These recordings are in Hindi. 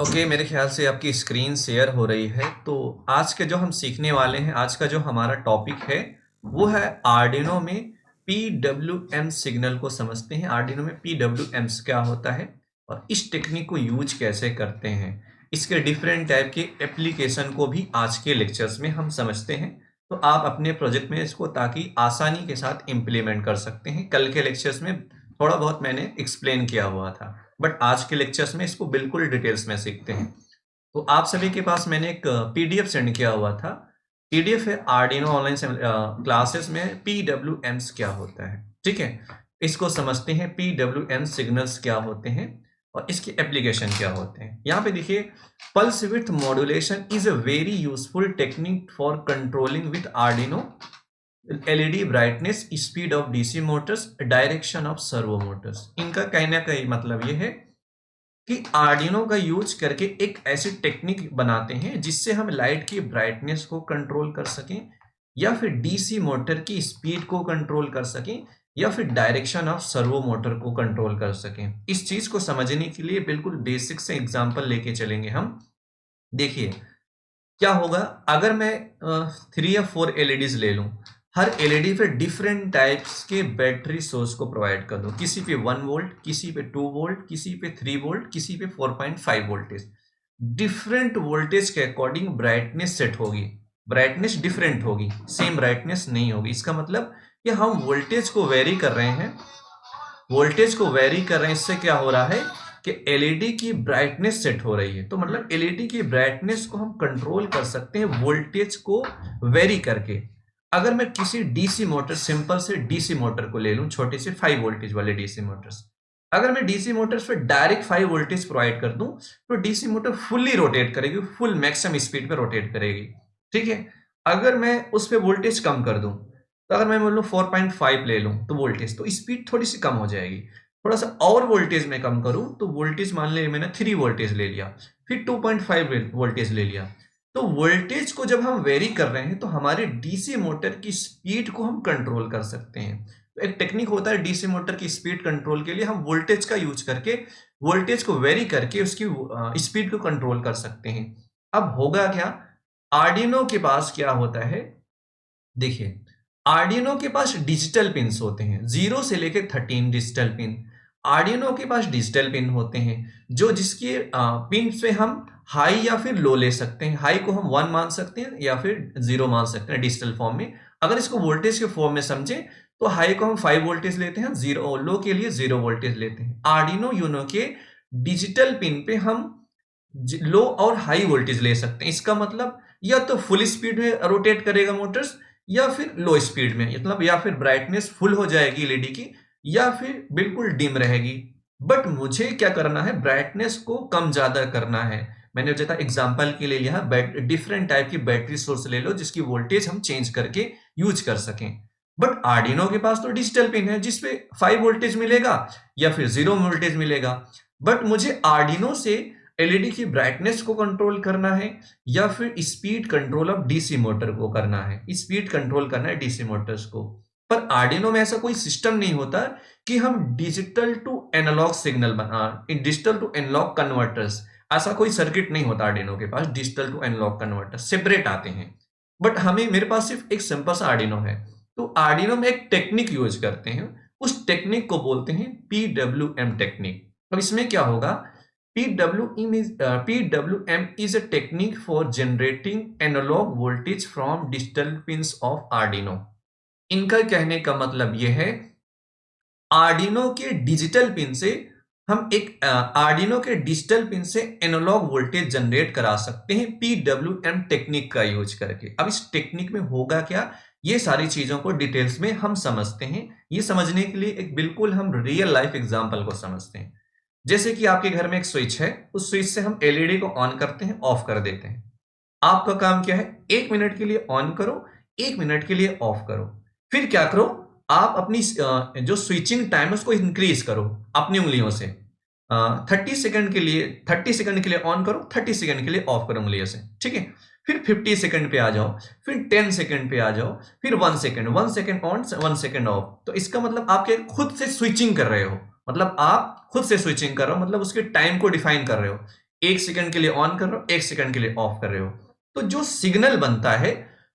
ओके, मेरे ख्याल से आपकी स्क्रीन शेयर हो रही है। तो आज के जो हम सीखने वाले हैं, आज का जो हमारा टॉपिक है वो है आर्डिनो में पीडब्ल्यूएम सिग्नल को समझते हैं। आर्डिनो में पीडब्ल्यूएम क्या होता है और इस टेक्निक को यूज कैसे करते हैं, इसके डिफरेंट टाइप के एप्लीकेशन को भी आज के लेक्चर्स में हम समझते हैं। तो आप अपने प्रोजेक्ट में इसको ताकि आसानी के साथ इम्प्लीमेंट कर सकते हैं। कल के लेक्चर्स में थोड़ा बहुत मैंने एक्सप्लेन किया हुआ था, बट आज के लेक्चर्स में इसको बिल्कुल डिटेल्स में सीखते हैं। तो आप सभी के पास मैंने एक पीडीएफ सेंड किया हुआ था। पीडीएफ है आर्डिनो ऑनलाइन क्लासेस में पीडब्ल्यूएम्स क्या होता है। ठीक है, इसको समझते हैं। पीडब्ल्यूएम सिग्नल्स क्या होते हैं और इसके एप्लीकेशन क्या होते हैं। यहाँ पे देखिए, pulse width modulation is a very useful technique for controlling with Arduino LED brightness, speed of DC Motors, direction of servo Motors. इनका कहने का मतलब ये है कि आर्डिनो का यूज करके एक ऐसी टेक्निक बनाते हैं जिससे हम लाइट की ब्राइटनेस को कंट्रोल कर सकें, या फिर डीसी मोटर की स्पीड को कंट्रोल कर सकें, या फिर डायरेक्शन ऑफ सर्वो मोटर को कंट्रोल कर सकें। इस चीज को समझने के लिए बिल्कुल बेसिक से एग्जांपल लेके चलेंगे हम। देखिए क्या होगा अगर मैं 3 या 4 एलईडीज ले लूं, हर एलईडी पे डिफरेंट टाइप्स के बैटरी सोर्स को प्रोवाइड कर दूं। किसी पे 1 वोल्ट, किसी पे 2 वोल्ट, किसी पे 3 वोल्ट, किसी पे 4.5 वोल्टेज। डिफरेंट वोल्टेज के अकॉर्डिंग ब्राइटनेस सेट होगी। ब्राइटनेस डिफरेंट होगी, सेम ब्राइटनेस नहीं होगी। इसका मतलब कि हम वोल्टेज को वेरी कर रहे हैं। वोल्टेज को वेरी कर रहे हैं, इससे क्या हो रहा है कि एलईडी की ब्राइटनेस सेट हो रही है। तो मतलब एलईडी की ब्राइटनेस को हम कंट्रोल कर सकते हैं वोल्टेज को वेरी करके। अगर मैं किसी डीसी मोटर, सिंपल से डीसी मोटर को ले लूं, छोटे से 5 वोल्टेज वाले डीसी मोटर्स, अगर मैं डीसी मोटर्स पे डायरेक्ट 5 वोल्टेज प्रोवाइड कर दूं तो डीसी मोटर फुल्ली रोटेट करेगी, फुल मैक्सिमम स्पीड पे रोटेट करेगी। ठीक है, अगर मैं उस पे वोल्टेज कम कर दूं, तो अगर मैं बोलूं 4.5 ले लूं तो वोल्टेज, तो स्पीड थोड़ी सी कम हो जाएगी। थोड़ा सा और वोल्टेज में कम करूं तो वोल्टेज मान ले मैंने 3 वोल्टेज ले लिया, फिर 2.5 वोल्टेज ले लिया। तो वोल्टेज को जब हम वेरी कर रहे हैं तो हमारे डीसी मोटर की स्पीड को हम कंट्रोल कर सकते हैं। तो एक टेक्निक होता है डीसी मोटर की स्पीड कंट्रोल के लिए, हम वोल्टेज का यूज करके, वोल्टेज को वेरी करके उसकी स्पीड को कंट्रोल कर सकते हैं। अब होगा क्या, आर्डिनो के पास क्या होता है, देखिए आर्डिनो के पास डिजिटल पिन्स होते हैं, 0 से लेकर 13 डिजिटल पिन। आर्डिनो के पास डिजिटल पिन होते हैं जो जिसके पिन पे हम हाई या फिर लो ले सकते हैं। हाई को हम 1 मान सकते हैं या फिर 0 मान सकते हैं डिजिटल फॉर्म में। अगर इसको वोल्टेज के फॉर्म में समझे तो हाई को हम 5 वोल्टेज लेते हैं, जीरो लो के लिए 0 वोल्टेज लेते हैं। आर्डिनो यूनो के डिजिटल पिन पे हम लो और हाई वोल्टेज ले सकते हैं। इसका मतलब या तो फुल स्पीड में रोटेट करेगा मोटर्स, या फिर लो स्पीड में, मतलब या फिर ब्राइटनेस फुल हो जाएगी एलईडी की, या फिर बिल्कुल डिम रहेगी। बट मुझे क्या करना है, ब्राइटनेस को कम ज्यादा करना है। मैंने जैसा एग्जांपल के लिए लिया, डिफरेंट टाइप की बैटरी सोर्स ले लो जिसकी वोल्टेज हम चेंज करके यूज कर सकें। बट आर्डिनो के पास तो डिजिटल पिन है जिसपे 5 वोल्टेज मिलेगा या फिर 0 वोल्टेज मिलेगा। बट मुझे आर्डिनो से एलईडी की ब्राइटनेस को कंट्रोल करना है, या फिर speed control of DC motor को करना है, स्पीड कंट्रोल करना है डीसी मोटर्स को। पर आर्डिनो में ऐसा कोई सिस्टम नहीं होता कि हम डिजिटल टू एनालॉग सिग्नल बना, डिजिटल टू एनालॉग कन्वर्टर्स, ऐसा कोई सर्किट नहीं होता आर्डिनो के पास। Digital to analogue converter separate आते हैं। बट हमें, मेरे पास सिर्फ एक सिंपल सा आर्डिनो है, तो आर्डिनो में एक टेक्निक यूज करते हैं, उस टेक्निक को बोलते हैं पीडब्ल्यूएम टेक्निक। अब इसमें क्या होगा, PWM is a technique for generating analog voltage from digital pins of Arduino। इनका कहने का मतलब यह है, आर्डिनो के डिजिटल पिन से हम एक आर्डिनो के डिजिटल पिन से एनालॉग वोल्टेज जनरेट करा सकते हैं पीडब्ल्यूएम टेक्निक का यूज करके। अब इस टेक्निक में होगा क्या, ये सारी चीजों को डिटेल्स में हम समझते हैं। ये समझने के लिए एक बिल्कुल हम रियल लाइफ एग्जांपल को समझते हैं। जैसे कि आपके घर में एक स्विच है, उस स्विच से हम एलईडी को ऑन करते हैं, ऑफ कर देते हैं। आपका काम क्या है, 1 मिनट के लिए ऑन करो, 1 मिनट के लिए ऑफ करो। फिर क्या करो, आप अपनी जो स्विचिंग टाइम है उसको इंक्रीज करो अपनी उंगलियों से। 30 सेकंड के लिए ऑन करो, 30 सेकंड के लिए ऑफ करो उंगलियों से। ठीक है, फिर 50 सेकंड पे आ जाओ, फिर 10 सेकंड पे आ जाओ, फिर 1 second, 1 second on, 1 second of. तो इसका मतलब आप क्या खुद से स्विचिंग कर रहे हो, मतलब आप खुद से स्विचिंग कर रहे हो, मतलब उसके टाइम को डिफाइन कर रहे हो, 1 सेकंड के लिए ऑन कर रहे हो, 1 सेकंड के लिए ऑफ कर रहे हो। तो जो सिग्नल बनता है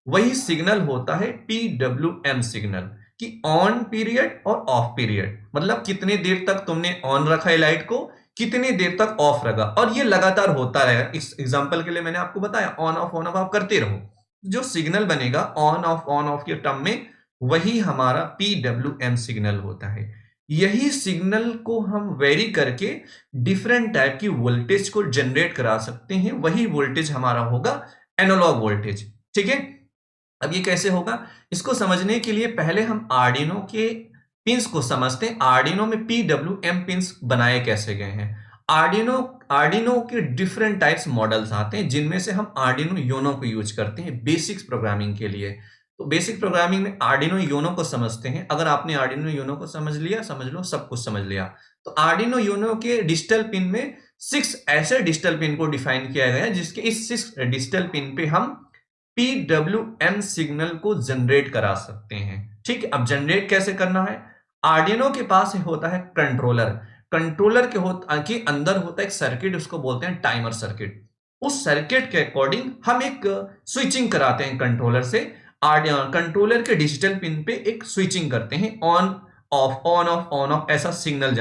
वही सिग्नल होता है PWM सिग्नल, कि ऑन पीरियड और ऑफ पीरियड, मतलब कितने देर तक तुमने ऑन रखा है लाइट को, कितनी देर तक ऑफ रखा, और ये लगातार होता रहेगा। इस एग्जांपल के लिए मैंने आपको बताया ऑन ऑफ आप करते रहो। जो सिग्नल बनेगा ऑन ऑफ के टर्म में, वही हमारा PWM सिग्नल होता है। यही सिग्नल को हम वेरी करके डिफरेंट टाइप की वोल्टेज को जनरेट करा सकते हैं, वही वोल्टेज हमारा होगा एनालॉग वोल्टेज। ठीक है, अब ये कैसे होगा, इसको समझने के लिए पहले हम आर्डिनो के पिंस को समझते हैं। आर्डिनो में PWM पिंस बनाए कैसे गए हैं। आर्डिनो आर्डिनो के डिफरेंट टाइप्स मॉडल्स आते हैं, जिनमें से हम आर्डिनो यूनो को यूज करते हैं बेसिक्स प्रोग्रामिंग के लिए। तो बेसिक प्रोग्रामिंग में आर्डिनो यूनो को समझते हैं। अगर आपने आर्डिनो यूनो को समझ लिया, समझ लो सब कुछ समझ लिया। तो आर्डिनो यूनो के डिजिटल पिन में 6 ऐसे डिजिटल पिन को डिफाइन किया गया है, जिसके इस 6 डिजिटल पिन पे हम PWM सिग्नल को जनरेट करा सकते हैं। ठीक है, अब जनरेट कैसे करना है। आर्डिनो के पास होता है कंट्रोलर। कंट्रोलर के अंदर होता है एक सर्किट, उसको बोलते हैं टाइमर सर्किट। उस सर्किट के अकॉर्डिंग हम एक स्विचिंग कराते हैं कंट्रोलर से। कंट्रोलर के डिजिटल पिन पे एक स्विचिंग करते हैं, ऑन ऑफ ऐसा सिग्नल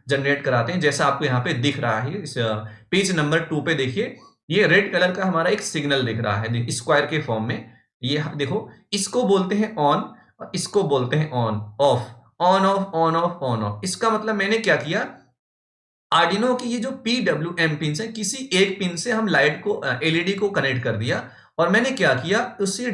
जनरेट कराते हैं, जैसा आपको यहाँ पे दिख रहा है। इस पेज नंबर 2 पे देखिए, ये रेड कलर का हमारा एक सिग्नल दिख रहा है स्क्वायर के फॉर्म में। ये देखो, इसको बोलते हैं ऑन और इसको बोलते हैं ऑफ। On off. इसका मतलब मैंने क्या किया, आर्डिनो की ये जो PWM पिन है, किसी एक पिन से हम लाइट को एलईडी को कनेक्ट कर दिया, और मैंने क्या किया, उससे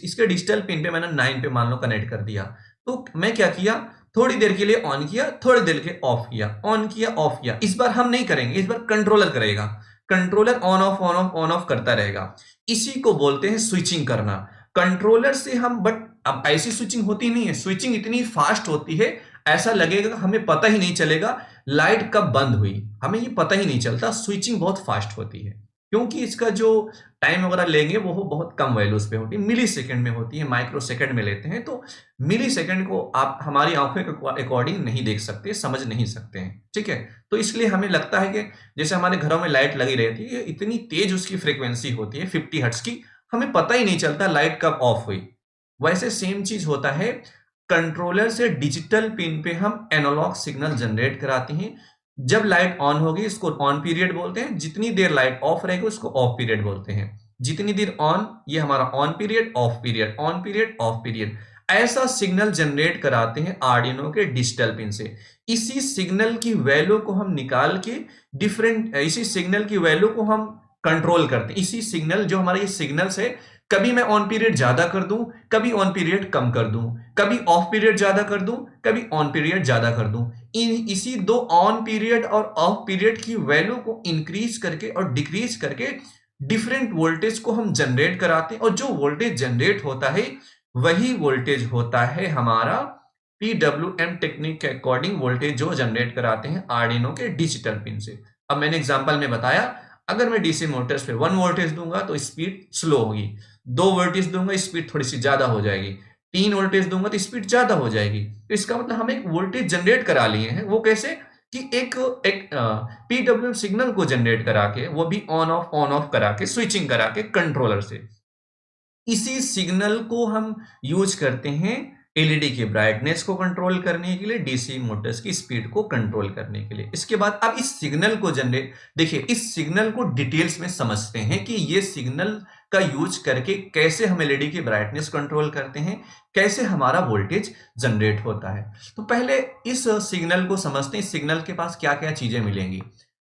इसके डिजिटल पिन पे मैंने 9 पे मान लो कनेक्ट कर दिया। तो मैं क्या किया, थोड़ी देर के लिए ऑन किया, थोड़ी देर के लिए ऑफ किया, ऑन किया ऑफ किया। इस बार हम नहीं करेंगे, इस बार कंट्रोलर करेगा। कंट्रोलर ऑन ऑफ करता रहेगा। इसी को बोलते हैं स्विचिंग करना। कंट्रोलर से हम, बट अब ऐसी स्विचिंग होती नहीं है, स्विचिंग इतनी फास्ट होती है, ऐसा लगेगा हमें पता ही नहीं चलेगा लाइट कब बंद हुई, हमें ये पता ही नहीं चलता। स्विचिंग बहुत फास्ट होती है, क्योंकि इसका जो टाइम वगैरह लेंगे वो बहुत कम वैल्यूज पे होती है, मिली सेकेंड में होती है, माइक्रो सेकेंड में लेते हैं। तो मिली सेकेंड को आप हमारी आंखों के अकॉर्डिंग नहीं देख सकते, समझ नहीं सकते हैं। ठीक है, तो इसलिए हमें लगता है कि जैसे हमारे घरों में लाइट लगी रहती है, इतनी तेज उसकी फ्रीक्वेंसी होती है 50 हर्ट्ज की, हमें पता ही नहीं चलता लाइट कब ऑफ हुई। वैसे सेम चीज होता है, कंट्रोलर से डिजिटल पिन पे हम एनालॉग सिग्नल जनरेट कराते हैं। जब लाइट ऑन होगी इसको ऑन पीरियड बोलते हैं, जितनी देर लाइट ऑफ रहेगी उसको ऑफ पीरियड बोलते हैं। जितनी देर ऑन, ये हमारा on period, of period, on period, of period, ऐसा सिग्नल जनरेट कराते हैं आर्डिनो के डिजिटल पिन से। इसी सिग्नल की वैल्यू को हम निकाल के इसी सिग्नल की वैल्यू को हम कंट्रोल करते हैं। इसी सिग्नल, जो हमारा ये सिग्नल्स है, कभी मैं ऑन पीरियड ज्यादा कर दूं, कभी ऑन पीरियड कम कर दूं, कभी ऑफ पीरियड ज्यादा कर दूं, कभी ऑन पीरियड ज्यादा कर दूं। इसी दो ऑन पीरियड और ऑफ पीरियड की वैल्यू को इंक्रीज करके और डिक्रीज करके डिफरेंट वोल्टेज को हम जनरेट कराते हैं, और जो वोल्टेज जनरेट होता है वही वोल्टेज होता है हमारा PWM टेक्निक के अकॉर्डिंग वोल्टेज जो जनरेट कराते हैं आर्डिनो के डिजिटल पिन से। अब मैंने एग्जांपल में बताया, अगर मैं डीसी मोटर्स पे 1 वोल्टेज दूंगा तो स्पीड स्लो होगी, 2 वोल्टेज दूंगा स्पीड थोड़ी सी ज्यादा हो जाएगी, 3 वोल्टेज दूंगा तो स्पीड ज्यादा हो जाएगी। तो इसका मतलब हम एक वोल्टेज जनरेट करा लिए हैं। वो कैसे, कि एक PWM सिग्नल को जनरेट करा के, वो भी ऑन ऑफ करा के, स्विचिंग करा के कंट्रोलर से। इसी सिग्नल को हम यूज करते हैं एलईडी की ब्राइटनेस को कंट्रोल करने के लिए, डीसी मोटर्स की स्पीड को कंट्रोल करने के लिए। इसके बाद अब इस सिग्नल को देखिए, इस सिग्नल को डिटेल्स में समझते हैं कि ये सिग्नल का यूज करके कैसे हम एलईडी की ब्राइटनेस कंट्रोल करते हैं, कैसे हमारा वोल्टेज जनरेट होता है। तो पहले इस सिग्नल को समझते हैं, इस सिग्नल के पास क्या क्या चीजें मिलेंगी।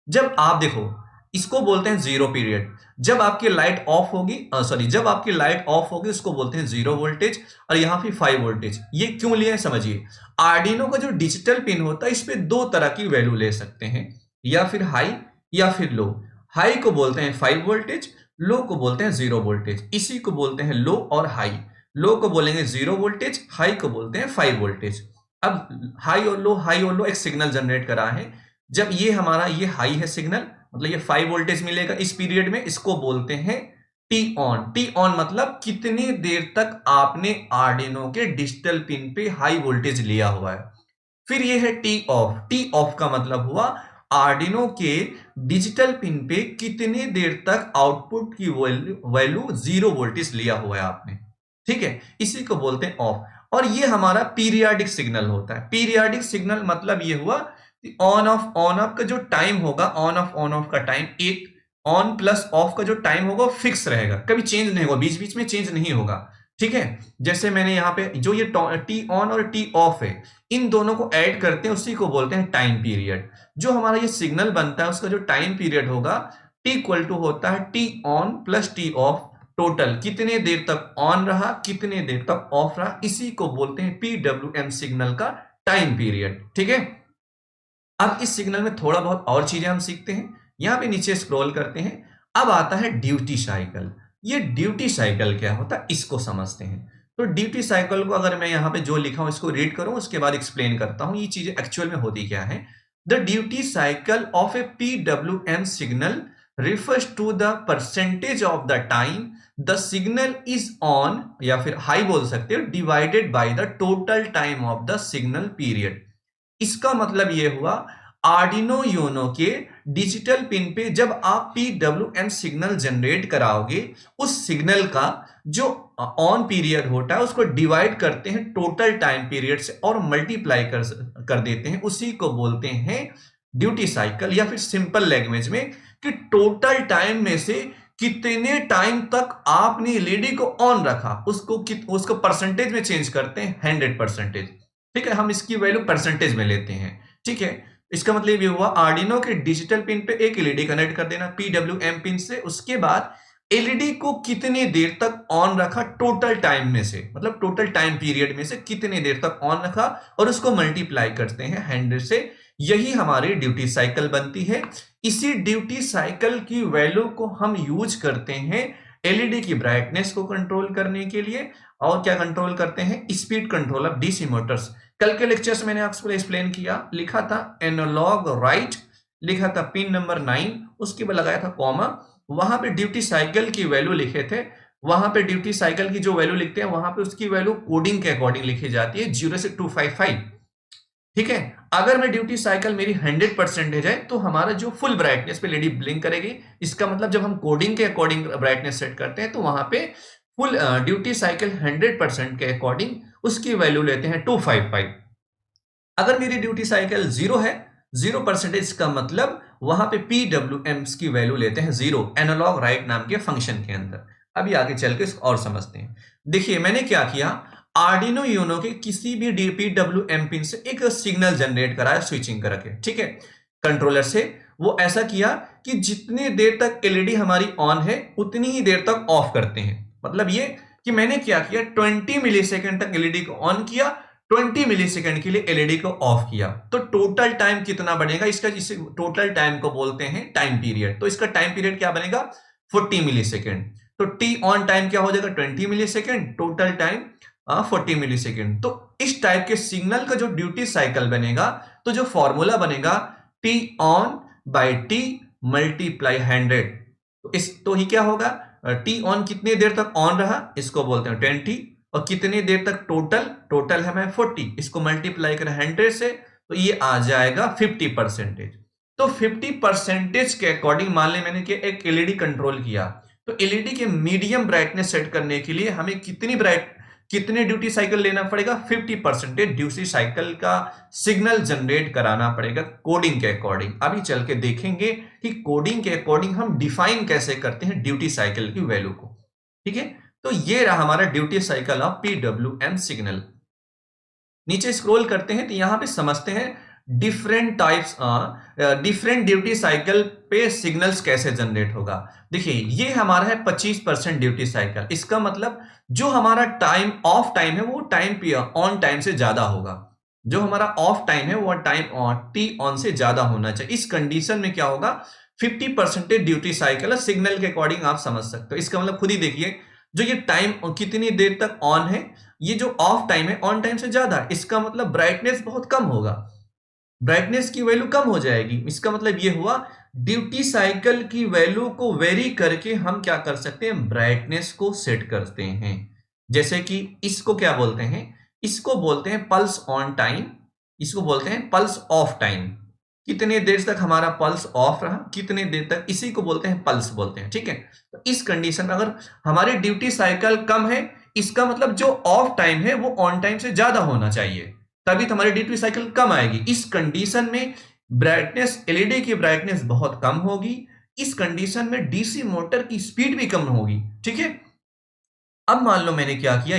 जब आप देखो, इसको बोलते हैं जीरो पीरियड। जब आपकी लाइट ऑफ होगी, जब आपकी लाइट ऑफ होगी उसको बोलते हैं जीरो वोल्टेज, और यहां पे 5 वोल्टेज। ये क्यों लिए समझिए, आर्डिनो का जो डिजिटल पिन होता है इस पे 2 तरह की वैल्यू ले सकते हैं, या फिर हाई या फिर लो। हाई को बोलते हैं 5 वोल्टेज, लो को बोलते हैं जीरो वोल्टेज। इसी को बोलते हैं लो और हाई। लो को बोलेंगे जीरो वोल्टेज, हाई को बोलते हैं 5 वोल्टेज। अब हाई और लो एक सिग्नल जनरेट करा है। जब ये हमारा ये हाई है सिग्नल, मतलब ये 5 वोल्टेज मिलेगा इस पीरियड में, इसको बोलते हैं टी ऑन। टी ऑन मतलब कितनी देर तक आपने आर्डिनो के डिजिटल पिन पे हाई वोल्टेज लिया हुआ है। फिर ये है टी ऑफ। टी ऑफ का मतलब हुआ आर्डिनो के डिजिटल पिन पे कितने देर तक आउटपुट की वैल्यू 0 वोल्टेज लिया हुआ है आपने, ठीक है, इसी को बोलते हैं ऑफ। और ये हमारा पीरियाडिक सिग्नल होता है। पीरियाडिक सिग्नल मतलब ये हुआ ऑन ऑफ का जो टाइम होगा, ऑन ऑफ का टाइम, एक ऑन प्लस ऑफ का जो टाइम होगा फिक्स रहेगा, कभी चेंज नहीं होगा, बीच बीच में चेंज नहीं होगा, ठीक है। जैसे मैंने यहाँ पे जो ये टी ऑन और टी ऑफ है, इन दोनों को ऐड करते हैं, उसी को बोलते हैं टाइम पीरियड। जो हमारा ये सिग्नल बनता है उसका जो टाइम पीरियड होगा टी इक्वल टू होता है T on plus T of, total कितने देर तक ऑन रहा कितने देर तक ऑफ रहा, इसी को बोलते हैं पीडब्ल्यूएम सिग्नल का टाइम पीरियड, ठीक है। अब इस सिग्नल में थोड़ा बहुत और चीजें हम सीखते हैं। यहां पे नीचे स्क्रॉल करते हैं। अब आता है ड्यूटी साइकिल। ये ड्यूटी साइकिल क्या होता है इसको समझते हैं। तो ड्यूटी साइकिल को अगर मैं यहां पे जो लिखा हूं इसको रीड करूं, उसके बाद एक्सप्लेन करता हूं ये चीजें एक्चुअल में होती क्या है। The duty cycle of a PWM signal refers to the percentage of the time the signal is on, या फिर हाई बोल सकते हो, divided by the total time of the signal period। इसका मतलब यह हुआ आर्डिनो यूनो के डिजिटल पिन पे जब आप PWM सिग्नल जनरेट कराओगे, उस सिग्नल का जो ऑन पीरियड होता है उसको डिवाइड करते हैं टोटल टाइम पीरियड से और मल्टीप्लाई कर देते हैं, उसी को बोलते हैं ड्यूटी साइकिल। या फिर सिंपल लैंग्वेज में कि टोटल टाइम में से कितने टाइम तक आपने एलईडी को ऑन रखा उसको परसेंटेज में चेंज करते हैं 100%, ठीक है। हम इसकी वैल्यू परसेंटेज में लेते हैं, ठीक है। इसका मतलब ये हुआ आर्डिनो के डिजिटल पिन पे एक एलईडी कनेक्ट कर देना पीडब्ल्यूएम पिन से, उसके बाद एलईडी को कितने देर तक ऑन रखा टोटल टाइम में से, मतलब टोटल टाइम पीरियड में से कितने देर तक ऑन रखा और उसको मल्टीप्लाई करते हैं 100 से, यही हमारी ड्यूटी साइकिल बनती है। इसी ड्यूटी साइकिल की वैल्यू को हम यूज करते हैं एलईडी की ब्राइटनेस को कंट्रोल करने के लिए, और क्या कंट्रोल करते हैं, speed control of DC Motors. कल के लेक्चर्स मैंने आपको एक्सप्लेन किया, लिखा था एनालॉग राइट, लिखा था पिन नंबर 9, उसके बाद लगाया था कॉमा, वहां पे ड्यूटी साइकिल की वैल्यू लिखे थे। वहां पे ड्यूटी साइकिल की जो वैल्यू लिखते हैं वहां पे उसकी वैल्यू कोडिंग के अकॉर्डिंग लिखी जाती है 0 से 255, ठीक है। अगर मैं ड्यूटी साइकिल मेरी 100% है तो हमारा जो फुल ब्राइटनेस पे एलईडी ब्लिंक करेगी। इसका मतलब जब हम कोडिंग के अकॉर्डिंग ब्राइटनेस सेट करते हैं तो वहां पे फुल ड्यूटी साइकिल 100% के अकॉर्डिंग उसकी वैल्यू लेते हैं 255। अगर मेरी ड्यूटी साइकिल 0 है, 0% का मतलब वहां पे पीडब्ल्यूएम की वैल्यू लेते हैं 0 एनालॉग राइट नाम के फंक्शन के अंदर। अभी आगे चल के इसको और समझते हैं। देखिए मैंने क्या किया, आर्डिनो यूनो के किसी भी पीडब्ल्यूएम पिन से एक सिग्नल जनरेट कराया स्विचिंग करके, ठीक है, कंट्रोलर से। वो ऐसा किया कि जितनी देर तक एलईडी हमारी ऑन है उतनी ही देर तक ऑफ करते हैं। मतलब ये कि मैंने क्या किया, 20 मिलीसेकंड तक एलईडी को ऑन किया, 20 मिलीसेकंड के लिए एलईडी को ऑफ किया, तो टोटल टाइम कितना बनेगा इसका, इस टोटल टाइम को बोलते हैं टाइम पीरियड। तो इसका टाइम पीरियड क्या बनेगा, 40 मिलीसेकंड। तो टी ऑन टाइम क्या हो जाएगा, 20 मिलीसेकंड, टोटल टाइम 40 मिलीसेकंड। तो इस टाइप के सिग्नल का जो ड्यूटी साइकिल बनेगा, तो जो फॉर्मूला बनेगा T on by T multiply 100। तो ही क्या होगा, टी ऑन कितने देर तक ऑन रहा इसको बोलते हैं 20, और कितने देर तक टोटल है मैं 40, इसको मल्टीप्लाई करें 100 से तो ये आ जाएगा 50%। तो 50% के अकॉर्डिंग मान लें मैंने कि एक एलईडी कंट्रोल किया, तो एलईडी के मीडियम ब्राइटनेस सेट करने के लिए हमें कितने ड्यूटी साइकिल लेना पड़ेगा, 50% ड्यूटी साइकिल का सिग्नल जनरेट कराना पड़ेगा कोडिंग के अकॉर्डिंग। अभी चल के देखेंगे कि कोडिंग के अकॉर्डिंग हम डिफाइन कैसे करते हैं ड्यूटी साइकिल की वैल्यू को, ठीक है। तो ये रहा हमारा duty cycle of PWM signal. नीचे स्क्रॉल करते हैं तो यहां पे समझते हैं different types, different duty cycle पे सिग्नल्स कैसे जनरेट होगा। देखिए ये हमारा है 25% ड्यूटी साइकिल। इसका मतलब जो हमारा टाइम ऑफ टाइम है वो टाइम ऑन टाइम से ज्यादा होगा, जो हमारा ऑफ टाइम है वो टाइम टी ऑन से ज्यादा होना चाहिए। इस कंडीशन में क्या होगा, 50% ड्यूटी साइकिल सिग्नल के अकॉर्डिंग आप समझ सकते हो। इसका मतलब खुद ही देखिए, जो ये टाइम कितनी देर तक ऑन है, ये जो ऑफ टाइम है ऑन टाइम से ज्यादा है, इसका मतलब ब्राइटनेस बहुत कम होगा, ब्राइटनेस की वैल्यू कम हो जाएगी। इसका मतलब ये हुआ ड्यूटी साइकिल की वैल्यू को वेरी करके हम क्या कर सकते हैं, ब्राइटनेस को सेट करते हैं। जैसे कि इसको क्या बोलते हैं, इसको बोलते हैं पल्स ऑन टाइम, इसको बोलते हैं पल्स ऑफ टाइम। कितने देर तक हमारा पल्स ऑफ रहा, कितने देर तक, इसी को बोलते हैं पल्स बोलते हैं। ठीक है, तो इस कंडीशन में अगर हमारी ड्यूटी साइकिल कम है, इसका मतलब जो ऑफ टाइम है वो ऑन टाइम से ज्यादा होना चाहिए, तभी तो हमारी ड्यूटी साइकिल कम आएगी। इस कंडीशन में ब्राइटनेस, एलईडी की ब्राइटनेस बहुत कम होगी। इस कंडीशन में डीसी मोटर की स्पीड भी कम होगी। ठीक है, अब मान लो मैंने क्या किया,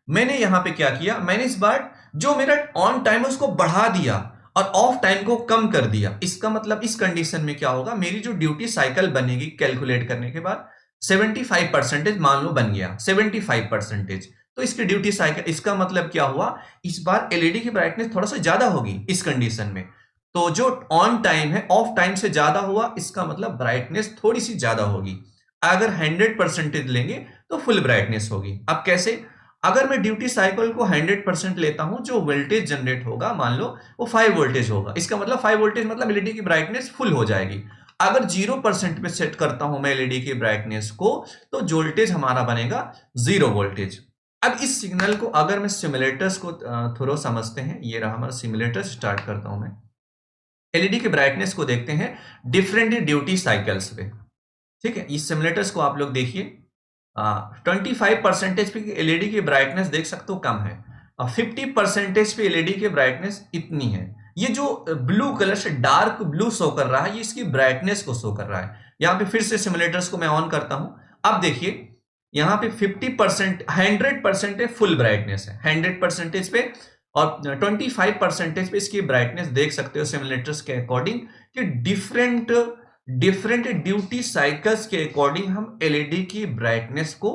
मैंने यहां पे क्या किया, मैंने इस बार जो मेरा ऑन टाइम है उसको बढ़ा दिया और ऑफ टाइम को कम कर दिया। इसका मतलब इस कंडीशन में क्या होगा, मेरी जो ड्यूटी साइकिल बनेगी कैलकुलेट करने के बाद 75% मान लो बन गया 75%। तो इसकी ड्यूटी साइकिल, इसका मतलब क्या हुआ, इस बार एलईडी की ब्राइटनेस थोड़ा सा ज्यादा होगी इस कंडीशन में। तो जो ऑन टाइम है ऑफ टाइम से ज्यादा हुआ, इसका मतलब ब्राइटनेस थोड़ी सी ज्यादा होगी। अगर 100% लेंगे तो फुल ब्राइटनेस होगी। अब कैसे, अगर मैं ड्यूटी साइकिल को 100% लेता हूं, जो वोल्टेज जनरेट होगा मान लो वो 5 वोल्टेज होगा, इसका मतलब 5 वोल्टेज मतलब एलईडी की ब्राइटनेस फुल हो जाएगी। अगर 0% पे सेट करता हूं मैं एलईडी की ब्राइटनेस को, तो वोल्टेज हमारा बनेगा 0 वोल्टेज। अब इस सिग्नल को अगर मैं सिमुलेटर्स को थोड़ा समझते हैं, ये रहा हमारा सिमुलेटर, स्टार्ट करता हूं मैं। एलईडी की ब्राइटनेस को देखते हैं डिफरेंट ड्यूटी साइकिल्स पे। ठीक है, इस सिमुलेटर्स को आप लोग देखिए, 25% पे एलईडी की ब्राइटनेस देख सकते हो कम है, और 50% पे एलईडी की ब्राइटनेस इतनी है। ये जो ब्लू कलर से डार्क ब्लू शो कर रहा है, ये इसकी ब्राइटनेस को शो कर रहा है। यहां पे फिर से सिमुलेटर्स को मैं ऑन करता हूं। अब देखिए यहां पे 50%, 100% है फुल ब्राइटनेस है 100% पे, और 25% पे इसकी ब्राइटनेस देख सकते हो सिमुलेटर्स के अकॉर्डिंग कि डिफरेंट ड्यूटी साइकिल्स के अकॉर्डिंग हम एलईडी की ब्राइटनेस को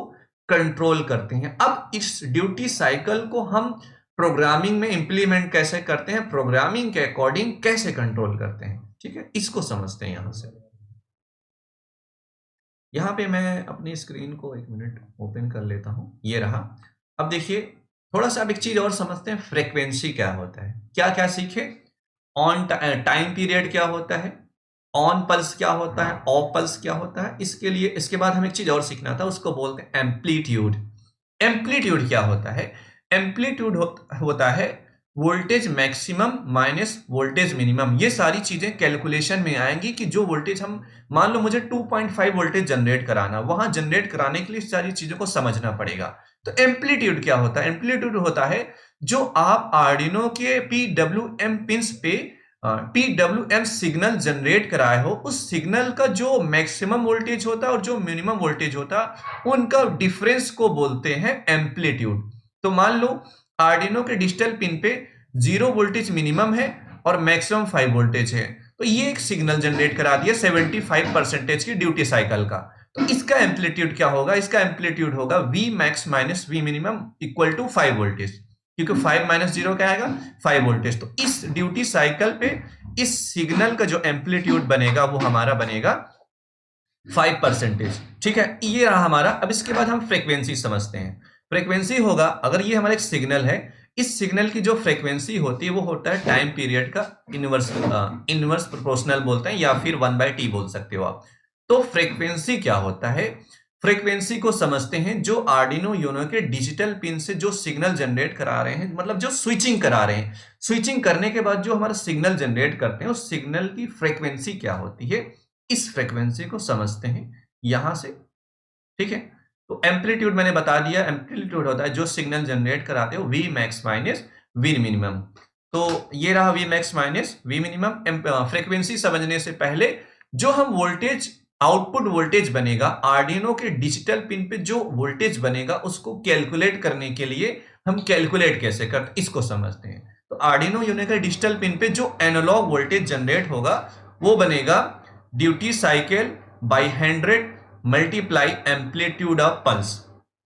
कंट्रोल करते हैं। अब इस ड्यूटी साइकिल को हम प्रोग्रामिंग में इंप्लीमेंट कैसे करते हैं, प्रोग्रामिंग के अकॉर्डिंग कैसे कंट्रोल करते हैं। ठीक है, इसको समझते हैं। यहां से, यहां पे मैं अपनी स्क्रीन को 1 मिनट ओपन कर लेता हूं, ये रहा। अब देखिए थोड़ा सा अब एक चीज और समझते हैं, फ्रीक्वेंसी क्या होता है। क्या क्या सीखे, ऑन टाइम पीरियड क्या होता है, ऑन पल्स क्या होता है, ऑफ पल्स क्या होता है। इसके लिए, इसके बाद हमें एक चीज और सीखना था, उसको बोलते हैं एम्पलीट्यूड। एम्पलीट्यूड क्या होता है, एम्पलीट्यूड होता है voltage maximum minus voltage minimum. ये सारी चीजें कैलकुलेशन में आएंगी कि जो वोल्टेज हम, मान लो मुझे 2.5 वोल्टेज जनरेट कराना, वहां जनरेट कराने के लिए सारी चीजों को समझना पड़ेगा। तो एम्पलीट्यूड क्या होता है, एम्पलीट्यूड होता है जो आप आर्डिनो के पीडब्ल्यूएम पिंस पे पीडब्ल्यूएम सिग्नल जनरेट कराए हो, उस सिग्नल का जो मैक्सिमम वोल्टेज होता है और जो मिनिमम वोल्टेज होता है, उनका डिफरेंस को बोलते हैं एम्पलीट्यूड। तो मान लो आर्डिनो के डिजिटल पिन पे 0 वोल्टेज मिनिमम है और मैक्सिमम 5 वोल्टेज है, तो ये एक सिग्नल जनरेट करा दिया 75% की ड्यूटी साइकिल का। तो इसका एम्पलीट्यूड क्या होगा, इसका एम्पलीट्यूड होगा V max minus V minimum equal to 5 voltage, क्योंकि 5 माइनस 0 क्या आएगा, 5 वोल्टेज। तो इस ड्यूटी साइकिल पे इस सिग्नल का जो एम्पलीट्यूड बनेगा वो हमारा बनेगा 5%। ठीक है, ये रहा हमारा। अब इसके बाद हम फ्रीक्वेंसी समझते हैं। फ्रीक्वेंसी होगा, अगर ये हमारा एक सिग्नल है, इस सिग्नल की जो फ्रीक्वेंसी होती है वो होता है टाइम पीरियड का इनवर्स प्रोपोर्शनल बोलते हैं, या फिर 1/t बोल सकते हो आप। तो फ्रीक्वेंसी क्या होता है, फ्रीक्वेंसी को समझते हैं जो आर्डिनो यूनो के डिजिटल पिन से जो सिग्नल जनरेट करा रहे हैं, मतलब जो स्विचिंग करा रहे हैं, स्विचिंग करने के बाद जो हमारा सिग्नल जनरेट करते हैं, उस सिग्नल की फ्रीक्वेंसी क्या होती है, इस फ्रीक्वेंसी को समझते हैं यहां से। ठीक है, तो एम्पलीट्यूड मैंने बता दिया, एम्पलीट्यूड होता है जो सिग्नल जनरेट कराते हो V max minus V minimum. तो ये रहा V max minus V minimum. Frequency समझने से पहले जो हम वोल्टेज, आउटपुट वोल्टेज बनेगा आर्डिनो के डिजिटल पिन पे, जो वोल्टेज बनेगा उसको कैलकुलेट करने के लिए हम कैलकुलेट कैसे करते, इसको समझते हैं। तो आर्डिनो यूनो के डिजिटल पिन पे जो एनालॉग वोल्टेज जनरेट होगा वो बनेगा duty cycle by 100 multiply amplitude of pulse.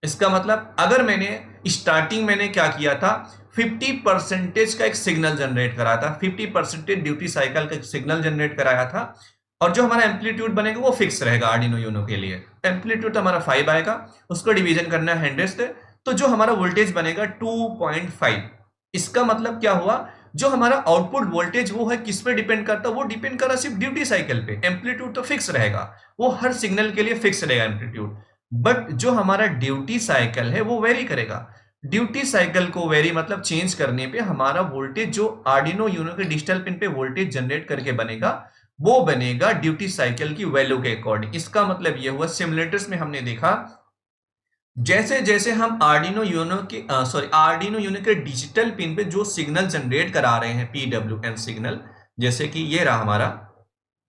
इसका मतलब अगर मैंने स्टार्टिंग मैंने क्या किया था, 50% का एक सिग्नल जनरेट करा था, 50% ड्यूटी साइकिल का सिग्नल जनरेट कराया था, और जो हमारा एम्पलीट्यूड बनेगा वो फिक्स रहेगा आर्डिनो यूनो के लिए। एम्पलीट्यूड तो हमारा 5 आएगा, उसको डिवीजन करना है 100 से, तो जो हमारा वोल्टेज बनेगा 2.5। इसका मतलब क्या हुआ, जो हमारा आउटपुट वोल्टेज वो है किस पे डिपेंड करता है, वो डिपेंड कर रहा सिर्फ ड्यूटी साइकिल पे। एम्पलीट्यूड तो फिक्स रहेगा, वो हर सिग्नल के लिए फिक्स रहेगा एम्पलीट्यूड, बट जो हमारा ड्यूटी साइकिल है वो वेरी करेगा। ड्यूटी साइकिल को वेरी मतलब चेंज करने पे हमारा वोल्टेज जो आर्डिनो यूनो के डिजिटल पिन पे वोल्टेज जनरेट करके बनेगा वो बनेगा ड्यूटी साइकिल की वैल्यू के अकॉर्डिंग। इसका मतलब ये हुआ सिमुलेटर्स में हमने देखा जैसे जैसे हम आर्डिनो यूनो के डिजिटल पिन पे जो सिग्नल जनरेट करा रहे हैं पीडब्ल्यूएम सिग्नल, जैसे कि ये रहा हमारा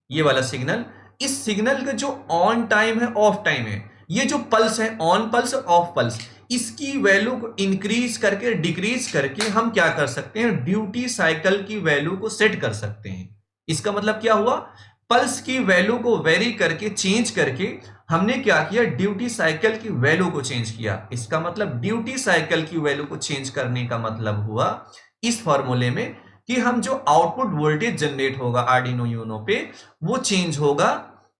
ये वाला सिग्नल, इस सिग्नल का जो ऑन टाइम है ऑफ टाइम है, ये जो पल्स है ऑन पल्स और ऑफ पल्स, इसकी वैल्यू को इंक्रीज करके डिक्रीज करके हम क्या कर सकते हैं, ड्यूटी साइकिल की वैल्यू को सेट कर सकते हैं। इसका मतलब क्या हुआ, पल्स की वैल्यू को वेरी करके चेंज करके हमने क्या किया, ड्यूटी साइकिल की वैल्यू को चेंज किया। इसका मतलब ड्यूटी साइकिल की वैल्यू को चेंज करने का मतलब हुआ इस फॉर्मूले में कि हम जो आउटपुट वोल्टेज जनरेट होगा आर्डिनो यूनो पे वो चेंज होगा